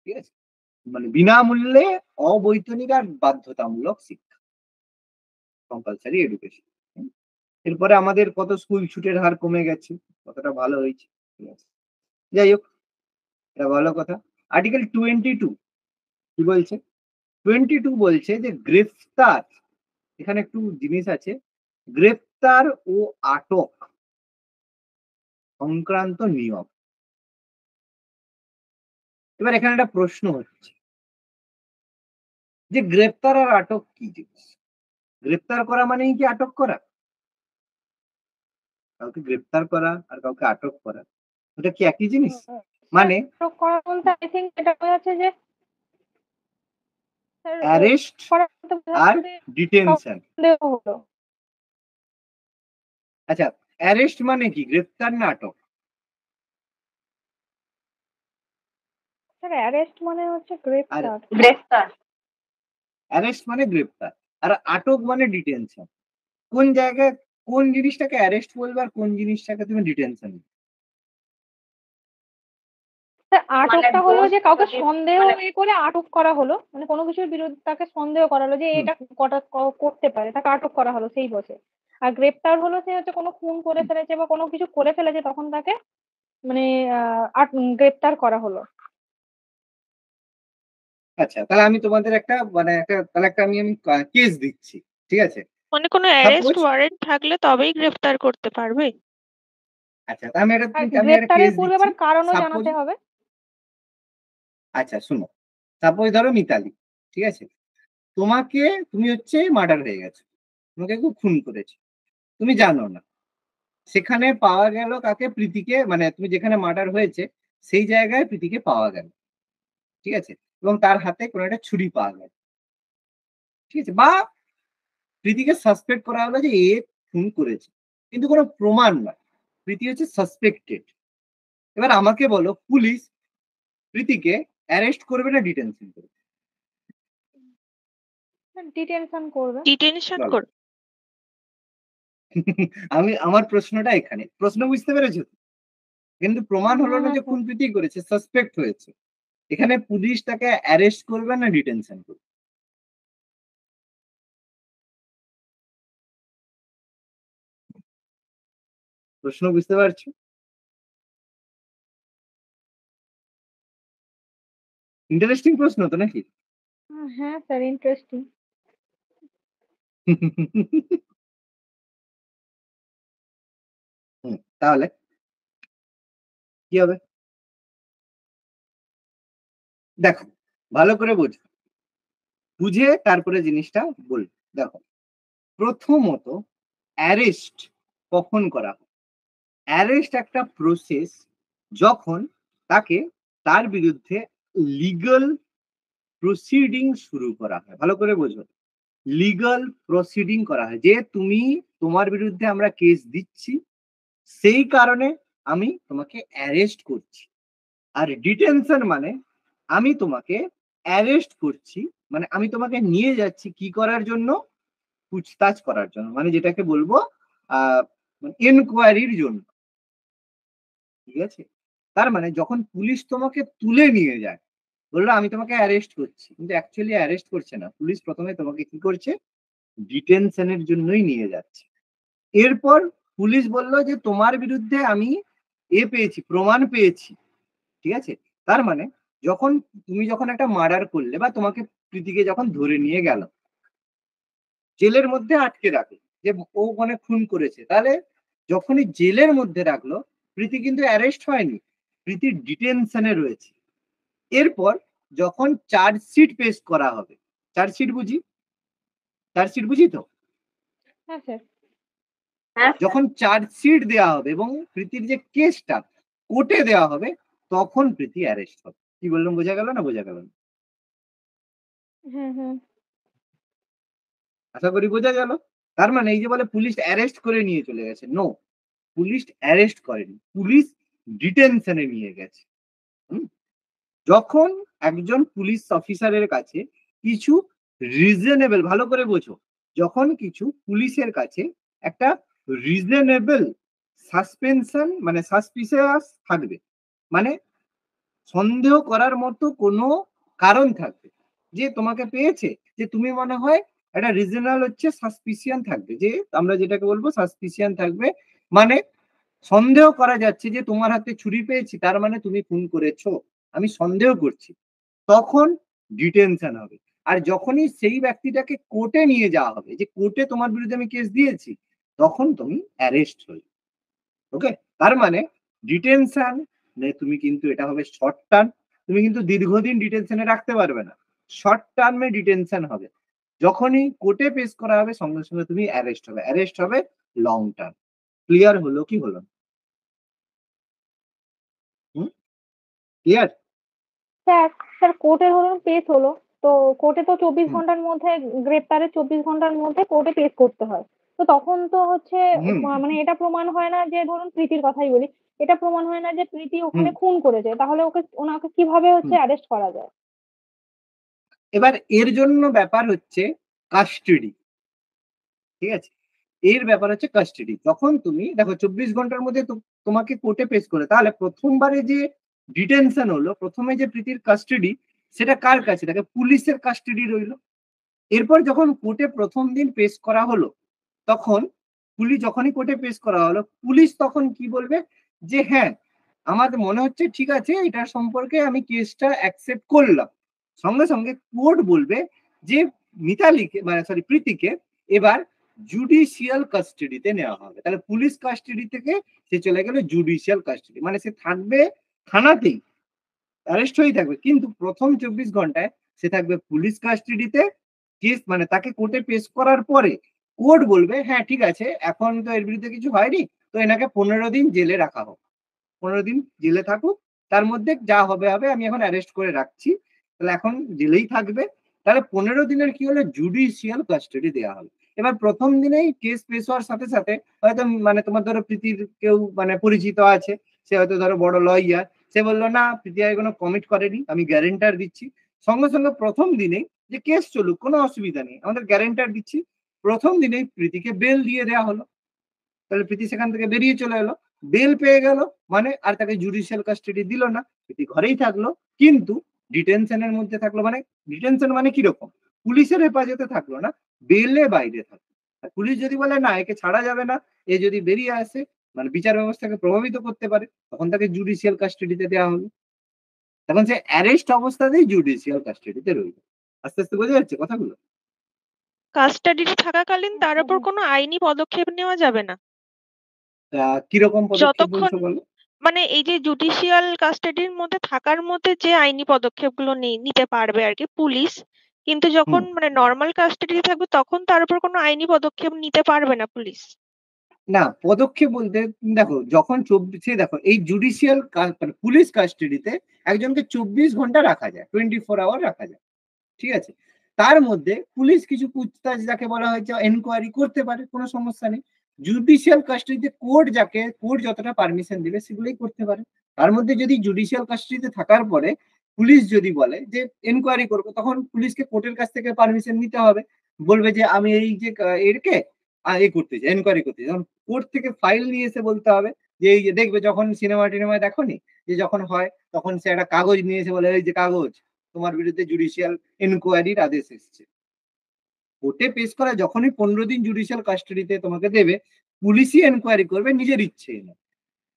ঠিক আছে, মানে বিনামূল্যে অবৈতনিক আর বাধ্যতামূলক শিক্ষা, কম্পালসারি এডুকেশন। এরপরে আমাদের কত স্কুল ছুটের হার কমে গেছে, কতটা ভালো হয়েছে, ঠিক আছে। যাই হোক, এটা ভালো কথা। আর্টিকেল 22 কি বলছে, 22 বলছে যে গ্রেফতার, এখানে একটু জিনিস আছে, গ্রেফতার ও আটক সংক্রান্ত নিয়ম। এবার এখানে একটা প্রশ্ন হচ্ছে যে গ্রেফতার আর আটক কি জিনিস, গ্রেফতার করা মানেই কি আটক করা, কাউকে গ্রেফতার করা আর কাউকে আটক করা, ওটা কি একই জিনিস, মানে আটক করা বলতে আই থিঙ্ক এটা বোঝাচ্ছে যে স্যার, অ্যারেস্ট করা বলতে আর বোঝাচ্ছে যে ডিটেনশন। সন্দেহ হলো। আচ্ছা, অ্যারেস্ট মানে কি, গ্রেফতার না আটক? স্যার অ্যারেস্ট মানে হচ্ছে আর গ্রেপ্তার। গ্রেফতার। অ্যারেস্ট মানে গ্রেফতার, আর আটক মানে ডিটেনশন। কোন জায়গায় কোন জিনিসটাকে অ্যারেস্ট বলবে আর কোন জিনিসটাকে তুমি ডিটেনশন? স্যার মানে আটকটা হলো দোষ যে কাউকে যদি সন্দেহ মানে করে আটক করা হলো, মানে কোনো কিছুর বিরুদ্ধে তাকে সন্দেহ করা হলো যে হুম, এটা করতে পারে, তাকে আটক করা হলো সেই বসে। আর গ্রেপ্তার হলো সে হচ্ছে কোনো খুন করে ফেলেছে বা কোনো কিছু করে ফেলেছে, তখন তাকে মানে গ্রেপ্তার করা হলো। আচ্ছা, তাহলে আমি তোমাদের একটা মানে একটা তাহলে একটা আমি কেস দিচ্ছি, ঠিক আছে? মানে কোনো অ্যারেস্ট সাপোজ, ওয়ারেন্ট থাকলে তবেই গ্রেফতার করতে পারবে? আচ্ছা তা আমি একটা আর আমি একটা গ্রেপ্তারের কেস পূর্বে দিচ্ছি। আবার কারণও সাপোজ, জানাতে হবে। আচ্ছা শুনো, সাপোজ ধরো মিতালি, ঠিক আছে, তোমাকে, তুমি হচ্ছে মার্ডার হয়ে গেছে, তোমাকে কেউ খুন করেছে, তুমি জানো না, সেখানে পাওয়া গেল কাকে, প্রীতিকে, মানে তুমি যেখানে মার্ডার হয়েছে সেই জায়গায় প্রীতিকে পাওয়া গেল, ঠিক আছে, এবং তার হাতে কোনো একটা ছুরি পাওয়া গেল, ঠিক আছে, বা প্রীতিকে সাসপেক্ট করা হলো যে এ খুন করেছে, কিন্তু কোনো প্রমাণ নয়, প্রীতি হচ্ছে সাসপেক্টেড। এবার আমাকে বলো, পুলিশ প্রীতিকে অ্যারেস্ট করবে না ডিটেনশন করবে? ডিটেনশন করবে। ডিটেনশন বলো। করবে। আমার প্রশ্নটা এখানে, প্রশ্ন বুঝতে পেরেছো তো? কিন্তু প্রমাণ হলো হ্যাঁ না হ্যাঁ যে স্যার। খুন প্রীতি করেছে, সাসপেক্ট হয়েছে, এখানে পুলিশ তাকে অ্যারেস্ট করবে না ডিটেনশন করবে? প্রশ্ন বুঝতে পারছো? ইন্টারেস্টিং প্রশ্ন তো নাকি? হ্যাঁ স্যার, ইন্টারেস্টিং। তাহলে কি হবে? দেখো, ভালো করে বোঝো, বুঝে তারপরে জিনিসটা বল। দেখো, প্রথমত অ্যারেস্ট কখন করা হয়? অ্যারেস্ট একটা প্রসেস যখন তাকে, তার বিরুদ্ধে লিগাল প্রসিডিং শুরু করা হয়। ভালো করে বোঝো, লিগাল প্রসিডিং করা হয়, যে তুমি, তোমার বিরুদ্ধে আমরা কেস দিচ্ছি, সেই কারণে আমি তোমাকে অ্যারেস্ট করছি। আর ডিটেনশন মানে আমি তোমাকে অ্যারেস্ট করছি, মানে আমি তোমাকে নিয়ে যাচ্ছি কি করার জন্য, পুছতাছ করার জন্য, মানে যেটাকে বলবো এনকোয়ারির জন্য, ঠিক আছে? তার মানে যখন পুলিশ তোমাকে তুলে নিয়ে যায়, বললো আমি তোমাকে অ্যারেস্ট করছি, কিন্তু অ্যাকচুয়ালি অ্যারেস্ট করছে না, পুলিশ প্রথমে তোমাকে কি করছে, ডিটেনশনের জন্যই নিয়ে যাচ্ছে। এরপর পুলিশ বললো যে তোমার বিরুদ্ধে আমি পেয়েছি, প্রমাণ পেয়েছি, ঠিক আছে? তার মানে যখন তুমি যখন একটা মার্ডার করলে, বা তোমাকে, প্রীতিকে যখন ধরে নিয়ে গেল, জেলের মধ্যে আটকে রাখলো যে ও মানে খুন করেছে, তাহলে যখনই জেলের মধ্যে রাখলো, প্রীতি কিন্তু অ্যারেস্ট হয়নি, প্রীতি ডিটেনশনে রয়েছে। এরপর যখন চার্জশিট পেশ করা হবে, চার্জশিট বুঝি, চার্জশিট বুঝি তো, হ্যাঁ স্যার। হ্যাঁ স্যার। যখন চার্জশিট দেওয়া হবে এবং প্রীতির যে কেসটা কোর্টে দেওয়া হবে, তখন প্রীতি অ্যারেস্ট হবে। কি বললাম, বোঝা গেল না বোঝা গেল না? হ্যাঁ হ্যাঁ। আশা করি বোঝা গেল। তার মানে এই যে বলে পুলিশ অ্যারেস্ট করে নিয়ে চলে গেছে, নো, পুলিশ অ্যারেস্ট করেনি, পুলিশ ডিটেনশনে নিয়ে গেছে। হুম? যখন একজন পুলিশ অফিসারের কাছে কিছু রিজনেবল, ভালো করে বোঝো, যখন কিছু পুলিশের কাছে একটা রিজনেবল সাসপেনশন, মানে সাসপিসিয়াস থাকবে, মানে সন্দেহ করার মতো কোনো কারণ থাকবে, যে তোমাকে পেয়েছে, যে তুমি মনে হয় একটা রিজনাল হচ্ছে সাসপিসিয়ান থাকবে, যে আমরা যেটাকে বলবো সাসপিসিয়ান থাকবে, মানে সন্দেহ করা যাচ্ছে যে তোমার হাতে ছুরি পেয়েছি, তার মানে তুমি খুন করেছো, আমি সন্দেহ করছি, তখন ডিটেনশন হবে। আর যখনই সেই ব্যক্তিটাকে কোর্টে নিয়ে যাওয়া হবে, যে কোর্টে তোমার বিরুদ্ধে আমি কেস দিয়েছি, তখন তুমি অ্যারেস্ট হয়ে, ওকে? তার মানে ডিটেনশন, তুমি কিন্তু এটা হবে শর্ট টার্ম, তুমি কিন্তু দীর্ঘদিন ডিটেনশনে রাখতে পারবে না, শর্ট টার্মে ডিটেনশন হবে, যখনই কোর্টে পেশ করা হবে সঙ্গে সঙ্গে তুমি অ্যারেস্ট হবে, অ্যারেস্ট হবে লং টার্ম। ক্লিয়ার হলো কি হলো? হুম, ক্লিয়ার? স্যার, স্যার কোর্টে ধরুন পেশ হলো, তো কোর্টে তো 24 হুম, ঘন্টার মধ্যে, গ্রেপ্তারের 24 ঘন্টার মধ্যে কোর্টে পেশ করতে হয়। তো তখন তো হচ্ছে হুম মানে এটা প্রমাণ হয় না যে, ধরুন প্রীতির কথাই বলি, এটা প্রমাণ হয় না যে প্রীতি ওখানে হুম খুন করেছে, তাহলে ওনাকে কিভাবে হচ্ছে হুম অ্যারেস্ট করা যায়? এবার এর জন্য ব্যাপার হচ্ছে কাস্টডি, ঠিক আছে? এর ব্যাপার হচ্ছে কাস্টডি। যখন তুমি দেখো ২৪ ঘন্টার মধ্যে তোমাকে কোর্টে পেশ করে, তাহলে প্রথমবারে যে ডিটেনশন হলো, প্রথমে যে প্রীতির কাস্টডি, সেটা কার কাছে? তাকে পুলিশের কাস্টডি রইল। এরপর যখন কোর্টে প্রথম দিন পেশ করা হলো, তখন পুলিশ যখনই কোর্টে পেশ করা হলো, পুলিশ তখন কি বলবে? যে হ্যাঁ, আমার মনে হচ্ছে ঠিক আছে, এটার সম্পর্কে আমি কেসটা অ্যাকসেপ্ট করলাম। সঙ্গে সঙ্গে কোর্ট বলবে যে মিতালিকে, মানে সরি, প্রীতিকে এবার জুডিশিয়াল কাস্টডিতে নেওয়া হবে। তাহলে পুলিশ কাস্টডি থেকে সে চলে গেল জুডিশিয়াল কাস্টডি, মানে সে থাকবে থানাতেই, অ্যারেস্ট হয়েই থাকবে, কিন্তু প্রথম ২৪ ঘন্টায় সে থাকবে পুলিশ কাস্টডিতে। কেস মানে তাকে কোর্টে পেশ করার পরে কোর্ট বলবে হ্যাঁ ঠিক আছে, এখন তো এর বিরুদ্ধে কিছু হয়নি, তো এনাকে ১৫ দিন জেলে রাখা হোক, ১৫ দিন জেলে থাকুক, তার মধ্যে যা হবে হবে, আমি এখন অ্যারেস্ট করে রাখছি, তাহলে এখন জেলেই থাকবে। তাহলে ১৫ দিনের কি হলো? জুডিশিয়াল কাস্টডি দেওয়া হলো। এবার প্রথম দিনেই কেস পেশ হওয়ার সাথে সাথে হয়তো মানে তোমার ধরো প্রীতির কেউ মানে পরিচিত আছে, সে হয়তো ধরো বড় লয়ার, সে বললো না প্রীতি কোনো কমিট করেনি, আমি গ্যারেন্টার দিচ্ছি। সঙ্গে সঙ্গে প্রথম দিনেই যে কেস চলুক, কোনো অসুবিধা নেই, আমাদের গ্যারেন্টার দিচ্ছি, প্রথম দিনেই প্রীতিকে বেল দিয়ে দেওয়া হলো। তাহলে প্রীতি সেখান থেকে বেরিয়ে চলে এলো, বেল পেয়ে গেল, মানে আর তাকে জুডিশিয়াল কাস্টডি দিল না, প্রীতি ঘরেই থাকলো, কিন্তু ডিটেনশনের মধ্যে থাকলো। মানে ডিটেনশন মানে কিরকম? পুলিশের হেফাজতে থাকলো না, বেলে বাইরে থাকলো। আর পুলিশ যদি বলে না একে ছাড়া যাবে না, এ যদি বেরিয়ে আসে মানে বিচার ব্যবস্থাকে প্রভাবিত করতে পারে, তখন তাকে জুডিশিয়াল কাস্টডিতে দেওয়া হলো। তখন সে অ্যারেস্ট অবস্থাতেই জুডিশিয়াল কাস্টডিতে রইল। আস্তে আস্তে বোঝা যাচ্ছে কথাগুলো? কাস্টাডিতে থাকাকালীন তার উপর কোনো আইনি পদক্ষেপ নেওয়া যাবে না? কিরকম পদক্ষেপ যতক্ষণ বলছো বলো? মানে এই যে জুডিশিয়াল কাস্টাডির মধ্যে থাকার মধ্যে যে আইনি পদক্ষেপগুলো নিতে পারবে আর কি পুলিশ, কিন্তু যখন হুম মানে নর্মাল কাস্টাডি থাকবে তখন তার উপর কোনো আইনি পদক্ষেপ নিতে পারবে না পুলিশ? না, পদক্ষেপ বলতে দেখো, যখন ২৪ দেখো এই জুডিশিয়াল মানে পুলিশ কাস্টডিতে একজনকে ২৪ ঘন্টা রাখা যায়, 24 আওয়ার রাখা যায়। ঠিক আছে? তার মধ্যে পুলিশ কিছু পুছতাছ যাকে বলা হয় যে এনকোয়ারি করতে পারে, কোনো সমস্যা নেই। জুডিশিয়াল কাস্টডিতে কোর্ট যতটা পারমিশন দিবে সেগুলোই করতে পারে। তার মধ্যে যদি জুডিশিয়াল কাস্টডিতে থাকার পরে পুলিশ যদি বলে যে এনকোয়ারি করব, তখন পুলিশকে কোর্টের কাছ থেকে পারমিশন নিতে হবে। বলবে যে আমি এই যে এরকে এ করতে চাই, এনকোয়ারি করতে চাই। তখন কোর্ট থেকে ফাইল নিয়ে এসে বলতে হবে যে এই যে দেখবে যখন সিনেমা-টিনেমায় দেখোনি? যে যখন হয় তখন সে একটা কাগজ নিয়ে এসে বলে, "এই যে কাগজ, তোমার বিরুদ্ধে জুডিশিয়াল এনকোয়ারির আদেশ এসছে।" কোর্টে পেশ করা যখনই ১৫ দিন জুডিশিয়াল কাস্টডিতে তোমাকে দেবে, পুলিশই এনকোয়ারি করবে নিজের ইচ্ছেই না।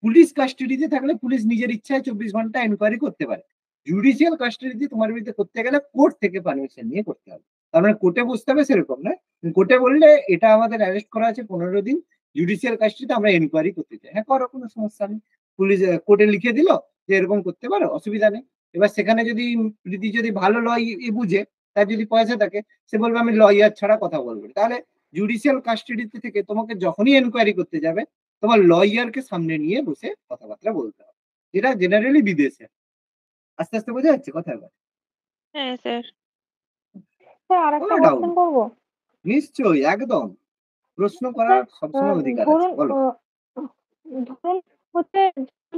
পুলিশ কাস্টডিতে থাকলে পুলিশ নিজের ইচ্ছায় ২৪ ঘন্টা এনকোয়ারি করতে পারে। জুডিশিয়াল কাস্টডিতে তোমার বিরুদ্ধে করতে গেলে কোর্ট থেকে পারমিশন নিয়ে করতে হবে। তার মানে কোর্টে বসতে হবে সেরকম নয়। কোর্টে বললে এটা আমাদের অ্যারেস্ট করা আছে ১৫ দিন, জুডিশিয়াল কাস্টডিতে আমরা এনকোয়ারি করতে চাই। হ্যাঁ, করো, কোনো সমস্যা নেই। পুলিশ কোর্টে লিখে দিল যে এরকম করতে পারো, অসুবিধা নেই। এবার সেখানে যদি প্রীতি যদি ভালো বুঝে, তার যদি পয়সা থাকে, সে বলবে আমি লয়ার ছাড়া কথা বলবো না। তাহলে জুডিশিয়াল কাস্টডিতে থেকে তোমাকে যখনই এনকোয়ারি করতে যাবে, তোমার লয়ারকে সামনে নিয়ে বসে কথাবার্তা বলতে হবে, যেটা জেনারেলি বিদেশে। আস্তে আস্তে বোঝা যাচ্ছে কথা? এবার হ্যাঁ স্যার। স্যার আরেকটা কোনো ডাউট? কোয়েশ্চেন করবো? নিশ্চয়ই, একদম। প্রশ্ন স্যার করার সবসময় অধিকার আছে, ধরুন বলো। ধরুন হচ্ছে,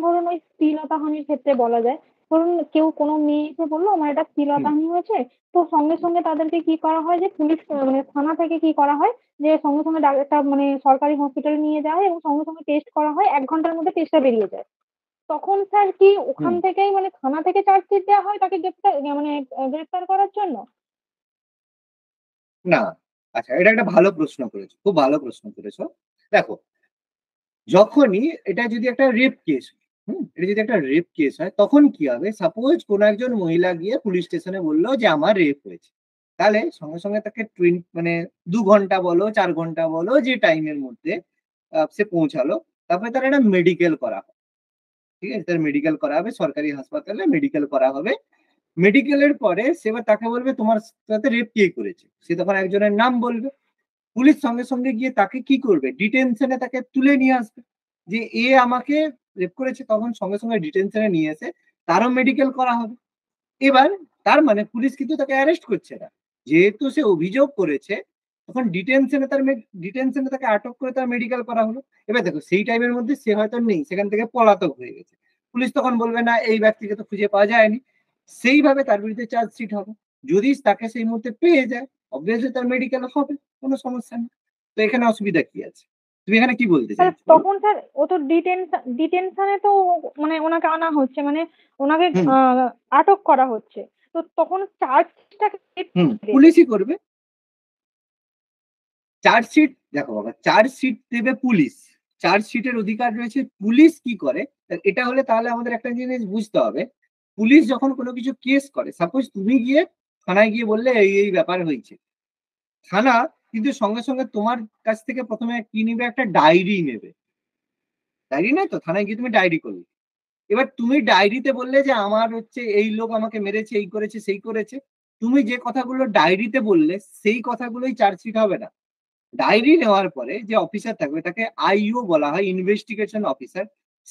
ধরুন ওই শ্লীলতাহানির ক্ষেত্রে বলা যায়, ধরুন কেউ কোনো মেয়ে এসে বললো আমার এটা হুম শ্লীলতাহানি হয়েছে, তো সঙ্গে সঙ্গে তাদেরকে কি করা হয় যে পুলিশ মানে থানা থেকে কি করা হয় যে সঙ্গে সঙ্গে একটা মানে সরকারি হসপিটালে নিয়ে যাওয়া হয় এবং সঙ্গে সঙ্গে টেস্ট করা হয়, ১ ঘন্টার মধ্যে টেস্টটা বেরিয়ে যায়। তখন স্যার কি ওখান হুম থেকেই মানে থানা থেকে চার্জশিট দেওয়া হয় তাকে গ্রেপ্তার করার জন্য? না, আচ্ছা, এটা একটা ভালো প্রশ্ন করেছো, খুব ভালো প্রশ্ন করেছো। দেখো, যখনই এটা যদি একটা রেপ কেস, এটা যদি একটা রেপ কেস হয়, তখন কি হবে? সাপোজ কোনো একজন মহিলা গিয়ে পুলিশ স্টেশনে বললো যে আমার রেপ হয়েছে, তাহলে সঙ্গে সঙ্গে তাকে মানে ২ ঘন্টা বলো, ৪ ঘন্টা বলো, যে টাইমের মধ্যে সে পৌঁছালো, তারপরে তার একটা মেডিকেল করা হবে। ঠিক আছে? তার মেডিকেল করা হবে, সরকারি হাসপাতালে মেডিকেল করা হবে। মেডিকেলের পরে সে এবার তাকে বলবে তোমার সাথে রেপ কে করেছে, সে তখন একজনের নাম বলবে। পুলিশ সঙ্গে সঙ্গে গিয়ে তাকে কি করবে? ডিটেনশনে তাকে তুলে নিয়ে আসবে, যে এ আমাকে রেপ করেছে, তখন সঙ্গে সঙ্গে ডিটেনশনে নিয়ে এসে তারও মেডিকেল করা হবে। এবার তার মানে পুলিশ কিন্তু তাকে অ্যারেস্ট করছে না, যেহেতু সে অভিযোগ করেছে, তখন ডিটেনশনে তাকে আটক করে তার মেডিকেল করা হলো। এবার দেখো সেই টাইমের মধ্যে সে হয়তো নেই, সেখান থেকে পলাতক হয়ে গেছে। পুলিশ তখন বলবে না এই ব্যক্তিকে তো খুঁজে পাওয়া যায়নি, সেইভাবে তার বিরুদ্ধে চার্জশিট হবে। যদি তাকে সেই মুহূর্তে পেয়ে যায় অবভিয়াসলি তার মেডিকেল হবে, কোনো সমস্যা নেই। তো এখানে অসুবিধা কি আছে? তুমি এখানে কি বলতে তাহলে চাইছো বলো? তখন স্যার ও তো ডিটেনশনে তো মানে ওনাকে আনা হচ্ছে, মানে ওনাকে হুম আটক করা হচ্ছে, তো তখন চার্জটা পুলিশই করবে চার্জশিট। দেখো বাবা, চার্জশিট দেবে পুলিশ, চার্জশিটের অধিকার রয়েছে। পুলিশ কি করে এটা হলে তাহলে আমাদের একটা জিনিস বুঝতে হবে, পুলিশ যখন কোনো কিছু কেস করে, সাপোজ তুমি গিয়ে থানায় গিয়ে বললে এই ব্যাপার হয়েছে, থানা কিন্তু সঙ্গে সঙ্গে তোমার কাছ থেকে প্রথমে কি নিবে, একটা ডায়েরি নেবে। ডায়েরি নয় তো, থানায় গিয়ে তুমি ডায়েরি করলে, এবার তুমি ডায়েরিতে বললে যে আমার হচ্ছে এই লোক আমাকে মেরেছে, এই করেছে সেই করেছে, তুমি যে কথাগুলো ডায়েরিতে বললে সেই কথাগুলোই চার্জশিট হবে না। ডায়েরি নেওয়ার পরে যে অফিসার থাকবে তাকে আইও বলা হয়, ইনভেস্টিগেশন অফিসার।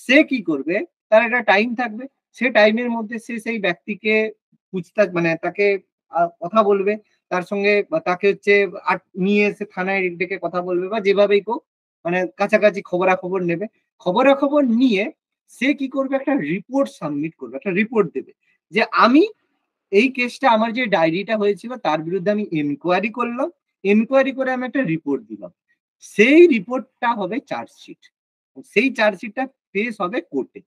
সে কি করবে, তার একটা টাইম থাকবে, সে টাইমের মধ্যে সে সেই ব্যক্তিকে পুছতাছ মানে তাকে কথা বলবে, তার সঙ্গে তাকে হচ্ছে নিয়ে এসে থানায় ডেকে কথা বলবে, বা যেভাবেই হোক মানে কাছাকাছি খবরাখবর নেবে। খবরাখবর নিয়ে সে কি করবে, একটা রিপোর্ট সাবমিট করবে, একটা রিপোর্ট দেবে যে আমি এই কেসটা, আমার যে ডায়েরিটা হয়েছিল তার বিরুদ্ধে আমি এনকোয়ারি করলাম, এনকোয়ারি করে আমি একটা রিপোর্ট দিলাম, সেই রিপোর্টটা হবে চার্জশিট। সেই চার্জশিটটা পেশ হবে কোর্টে।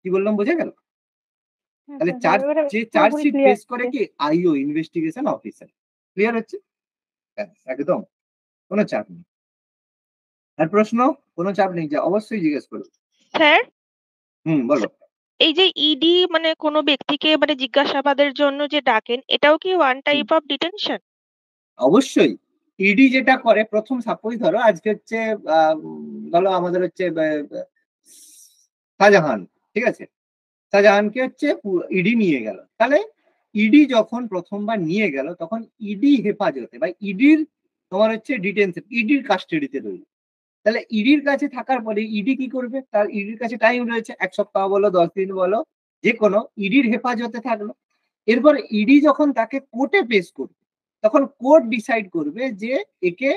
কি বললাম, বোঝা গেল? তাহলে যে চার্জশিট পেশ করে কি, আইও, ইনভেস্টিগেশন অফিসার। ক্লিয়ার হচ্ছে? একদম কোনো চাপ নেই। আর প্রশ্ন? কোনো চাপ নেই, যে অবশ্যই জিজ্ঞেস করো। স্যার, বলো। এই যে ইডি মানে কোনো ব্যক্তিকে মানে জিজ্ঞাসাবাদের জন্য যে ডাকেন, এটাও কি ওয়ান টাইপ অফ ডিটেনশন? অবশ্যই। ইডি যেটা করে, প্রথম সাপোজ ধরো আজকে হচ্ছে ধরো আমাদের হচ্ছে শাহজাহান, ঠিক আছে, শাহজাহানকে হচ্ছে ইডি নিয়ে গেল, তাহলে ইডি যখন প্রথমবার নিয়ে গেল তখন ইডি হেফাজতে বা ইডির তোমার হচ্ছে ডিটেনশন, ইডির কাস্টাডিতে রইল। তাহলে ইডির কাছে থাকার পরে ইডি কি করবে, তার ইডির কাছে টাইম রয়েছে, 1 সপ্তাহ বলো 10 দিন বলো, যে কোনো, ইডির হেফাজতে থাকলো। এরপর ইডি যখন তাকে কোর্টে পেশ করবে তখন কোর্ট ডিসাইড করবে যে একে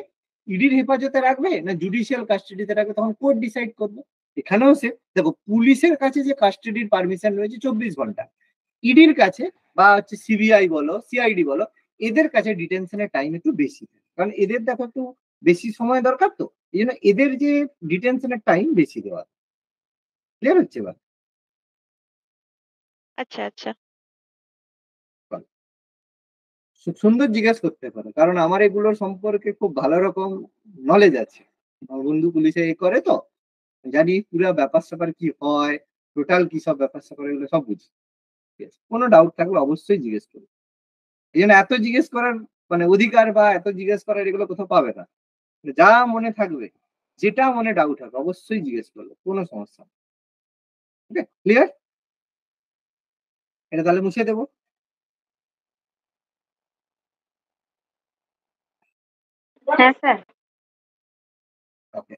ইডির হেফাজতে রাখবে না জুডিশিয়াল কাস্টাডিতে রাখবে, তখন কোর্ট ডিসাইড করবে। এখানেও সে দেখো, পুলিশের কাছে যে কাস্টাডির পারমিশন রয়েছে 24 ঘন্টা, ইডির কাছে বা হচ্ছে সিবিআই বলো সিআইডি বলো, এদের কাছে ডিটেনশনের টাইম একটু বেশি, কারণ এদের দেখো একটু বেশি সময় দরকার, তো এই জন্য এদের যে ডিটেনশনের টাইম বেশি দেওয়া। ক্লিয়ার হচ্ছে? এবার আচ্ছা আচ্ছা। সুন্দর জিজ্ঞেস করতে পারো, কারণ আমার এগুলোর সম্পর্কে খুব ভালো রকম নলেজ আছে। আমার বন্ধু পুলিশে করে, তো জানি পুরো ব্যাপার স্যাপার কি হয়, টোটাল কি সব ব্যাপার স্যাপার এগুলো সব বুঝি। ঠিক আছে, কোনো ডাউট থাকলে অবশ্যই জিজ্ঞেস করো। এই জন্য এত জিজ্ঞেস করার মানে অধিকার বা এত জিজ্ঞেস করার এগুলো কোথাও পাবে না। যা মনে থাকবে, যেটা মনে ডাউট হবে অবশ্যই জিজ্ঞেস করবে, কোনো সমস্যা নেই। ওকে, ক্লিয়ার? এটা তাহলে মুছে দেবো। হ্যাঁ স্যার। ওকে,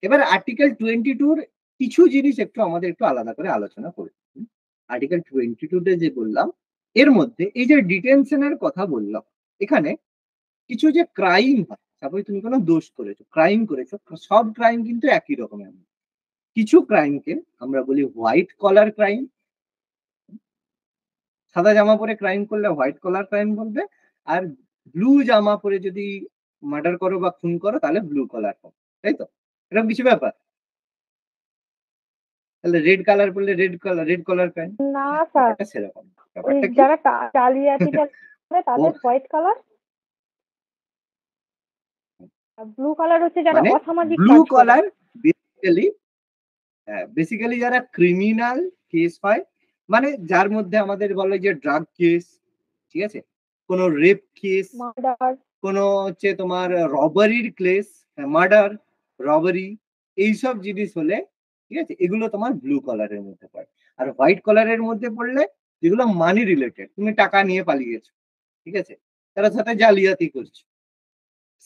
এবার আর্টিকেল 22 কিছু জিনিস একটু আমাদের একটু আলাদা করে আলোচনা করি। আর্টিকেল 22 যে বললাম, এর মধ্যে এই যে ডিটেনশনের কথা বললাম, এখানে কিছু যে ক্রাইম হয়, সাপোজ তুমি কোনো দোষ করেছো, ক্রাইম করেছো, সব ক্রাইম কিন্তু একই রকমের। কিছু ক্রাইমকে আমরা বলি হোয়াইট কলার ক্রাইম, সাদা জামা পরে ক্রাইম করলে হোয়াইট কলার ক্রাইম বলবে, আর ব্লু জামা পরে যদি মার্ডার করো বা খুন করো তাহলে ব্লু কলার হবে, তাই তো? এরকম কিছু ব্যাপার। তাহলে রেড কালার পরলে রেড কলার ক্রাইম। না স্যার, ব্যাপারটা সেরকম। ব্যাপারটা কি, যারা জালিয়াতিটা করে তাদের হোয়াইট কালার, ব্লু কালার হচ্ছে যারা মানে অসামাজিক ব্লু কাজ করে। কলার বেসিক্যালি যারা ক্রিমিনাল কেস হয়, মানে যার মধ্যে আমাদের বলে যে ড্রাগ কেস, ঠিক আছে, কোনো রেপ কেস, মার্ডার, কোনো হচ্ছে তোমার রবারির কেস, মার্ডার, রবারি, এইসব জিনিস হলে, ঠিক আছে, এগুলো তোমার ব্লু কলারের মধ্যে পড়ে। আর হোয়াইট কলারের মধ্যে পড়লে যেগুলো মানি রিলেটেড, তুমি টাকা নিয়ে পালিয়েছো, ঠিক আছে, তার সাথে জালিয়াতি করছো,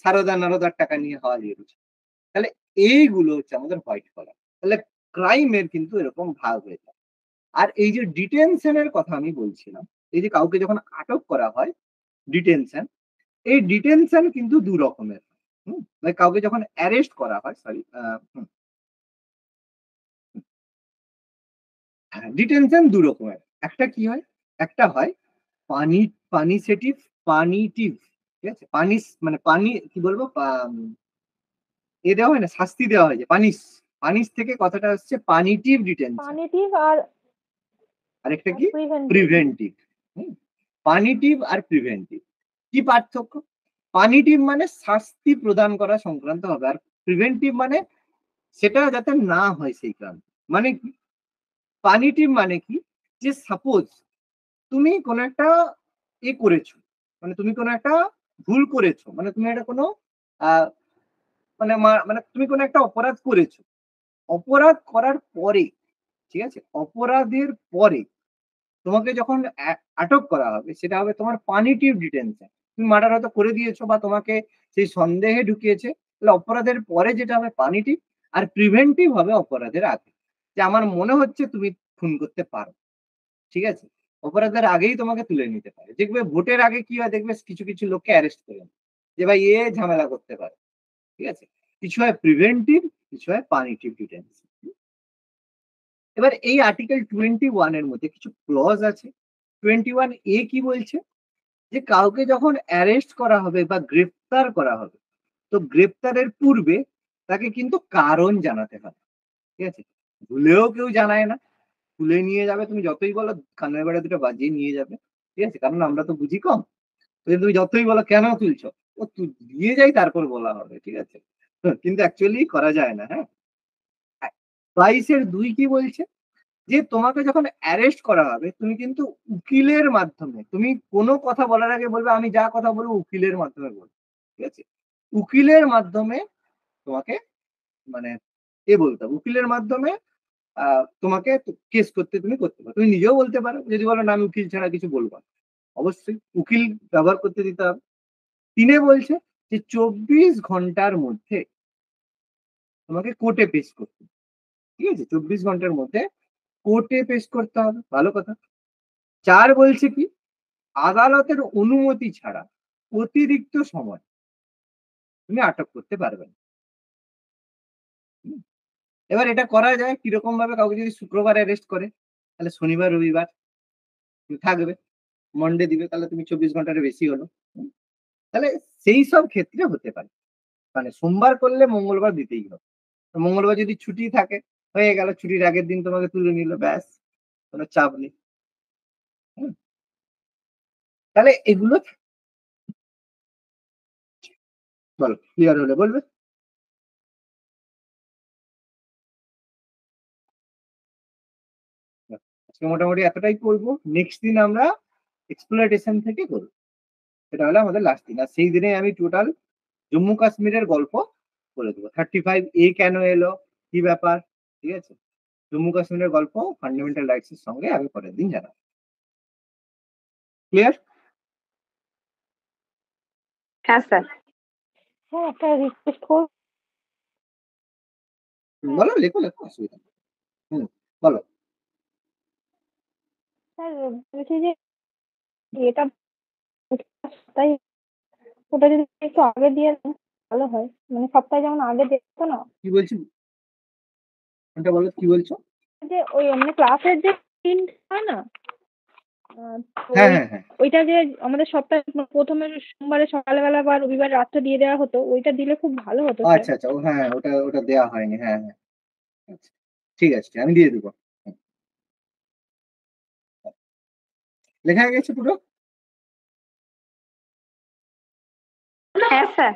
সারদা নারদার টাকা নিয়ে হাওয়া দিয়েছো, তাহলে এইগুলো হচ্ছে আমাদের হোয়াইট কলার। তাহলে ক্রাইমের কিন্তু এরকম ভাগ হয়ে যায়। আর এই যে ডিটেনশনের কথা আমি বলছিলাম, এই যে কাউকে যখন আটক করা হয় ডিটেনশন, এই ডিটেনশন কিন্তু দু রকমের। মানে কাউকে যখন অ্যারেস্ট করা হয়, সরি, ডিটেনশন দু রকমের। একটা কি হয়, একটা হয় পানিশেটিভ, পানিটিভ, ঠিক আছে? মানে পানি কি বলবো, এ দেওয়া হয় না, শাস্তি দেওয়া হয় যে পানিশ থেকে কথাটা হচ্ছে পানিটিভ ডিটেনশন। পানিটিভ আর আরেকটা কি প্রিভেন্টিভ। প্রিভেন্টিভ। পানিটিভ আর প্রিভেন্টিভ কি পার্থক্য? পানিটিভ মানে শাস্তি প্রদান করা সংক্রান্ত হবে, আর প্রিভেন্টিভ মানে সেটা যাতে না হয় সেই কারণে। মানে কি পানিটিভ মানে কি, যে সাপোজ তুমি কোনো একটা করেছো, মানে তুমি কোনো একটা ভুল করেছো, মানে তুমি একটা কোনো আহ, মানে তুমি কোনো একটা অপরাধ করেছো, অপরাধ করার পরে, ঠিক আছে, অপরাধের পরে তোমাকে যখন আটক করা হবে সেটা হবে তোমার পানিটিভ ডিটেনশন। তুমি মার্ডার হয়তো করে দিয়েছো বা তোমাকে সেই সন্দেহে ঢুকিয়েছে, তাহলে অপরাধের পরে যেটা হবে পানিটিভ, আর প্রিভেন্টিভ হবে অপরাধের আগে, যে আমার মনে হচ্ছে তুমি খুন করতে পারো, ঠিক আছে, অপরাধের আগেই তোমাকে তুলে নিতে পারে। দেখবে ভোটের আগে কি হয়, দেখবে কিছু কিছু লোককে অ্যারেস্ট করে নেয়, যে ভাই ঝামেলা করতে পারে, ঠিক আছে। কিছু হয় প্রিভেন্টিভ, কিছু হয় পানিটিভ ডিটেনশন। এবার এই আর্টিকেল 21 এর মধ্যে কিছু ক্লজ আছে। 21A কি বলছে, যে কাউকে যখন অ্যারেস্ট করা হবে বা গ্রেফতার করা হবে, তো গ্রেফতারের পূর্বে তাকে কিন্তু কারণ জানাতে হবে, ঠিক আছে। ভুলেও কেউ জানায় না, তুলে নিয়ে যাবে, তুমি যতই বলো কানের বেড়া দুটো বাজিয়ে নিয়ে যাবে, ঠিক আছে, কারণ আমরা তো বুঝি কম। তো তুমি যতই বলো কেন তুলছো, ও দিয়ে যাই তারপর বলা হবে, ঠিক আছে। কিন্তু অ্যাকচুয়ালি করা যায় না। হ্যাঁ, 22 কি বলছে, যে তোমাকে যখন অ্যারেস্ট করা হবে তুমি কিন্তু উকিলের মাধ্যমে, তুমি কোনো কথা বলার আগে বলবে আমি যা কথা বলবো উকিলের মাধ্যমে বলবো, ঠিক আছে। উকিলের মাধ্যমে তোমাকে মানে বলতে হবে, উকিলের মাধ্যমে তোমাকে কেস করতে তুমি করতে পারো। তুমি নিজেও বলতে পারো, যদি বলো না আমি উকিল ছাড়া কিছু বলবো না, অবশ্যই উকিল ব্যবহার করতে দিতে হবে। 3 বলছে যে 24 ঘন্টার মধ্যে তোমাকে কোর্টে পেশ করতে হবে, ঠিক আছে, 24 ঘন্টার মধ্যে কোর্টে পেশ করতে হবে, ভালো কথা। 4 বলছে কি, আদালতের অনুমতি ছাড়া অতিরিক্ত সময় তুমি আটক করতে পারবে না। এবার এটা করা যায় কিরকম ভাবে, কাউকে যদি শুক্রবার অ্যারেস্ট করে তাহলে শনিবার রবিবার তুমি থাকবে, মন্ডে দিবে, তাহলে তুমি 24 ঘন্টার বেশি হলো। তাহলে সেই সব ক্ষেত্রে হতে পারে, মানে সোমবার করলে মঙ্গলবার দিতেই হবে। মঙ্গলবার যদি ছুটি থাকে, হয়ে গেল, ছুটির আগের দিন তোমাকে তুলে নিল, ব্যাস, কোনো চাপ নেই। তাহলে এগুলো বলো, ক্লিয়ার হলে বলবে। আজকে মোটামুটি এতটাই করবো, নেক্সট দিন আমরা এক্সপ্লোরেশন থেকে করবো, সেটা হলো আমাদের লাস্ট দিন। আর সেই দিনে আমি টোটাল জম্মু কাশ্মীরের গল্প বলে দেবো। 35A কেন এলো, কি ব্যাপার, ঠিক আছে, জম্মু কাশ্মীরের গল্প ফান্ডামেন্টাল রাইটস এর সঙ্গে আমি পরের দিন জানাবো। ক্লিয়ার? হ্যাঁ স্যার। হ্যাঁ, একটা রিকোয়েস্ট করব বলো, লেখো লেখো, অসুবিধা নেই। বলো। স্যার, বলছি যে এটা তাই ওটা যদি একটু আগে দিয়ে দেন ভালো হয়, মানে সপ্তাহে যেমন আগে দেখতো না, কি বলছি, ওটা বলো, কি বলছো? যে ওই মানে ক্লাসের যে প্রিন্ট হয় না, তো হ্যাঁ হ্যাঁ হ্যাঁ, ওইটা যে আমাদের সপ্তাহে প্রথমে সোমবারে সকালবেলা বা রবিবার রাত্রে দিয়ে দেওয়া হতো, ওইটা দিলে খুব ভালো হতো স্যার। আচ্ছা আচ্ছা, ও হ্যাঁ, ওটা ওটা দেওয়া হয়নি, হ্যাঁ হ্যাঁ, আচ্ছা, ঠিক আছে, আমি দিয়ে দেবো। লেখা হয়ে গেছে পুরো? হ্যাঁ স্যার।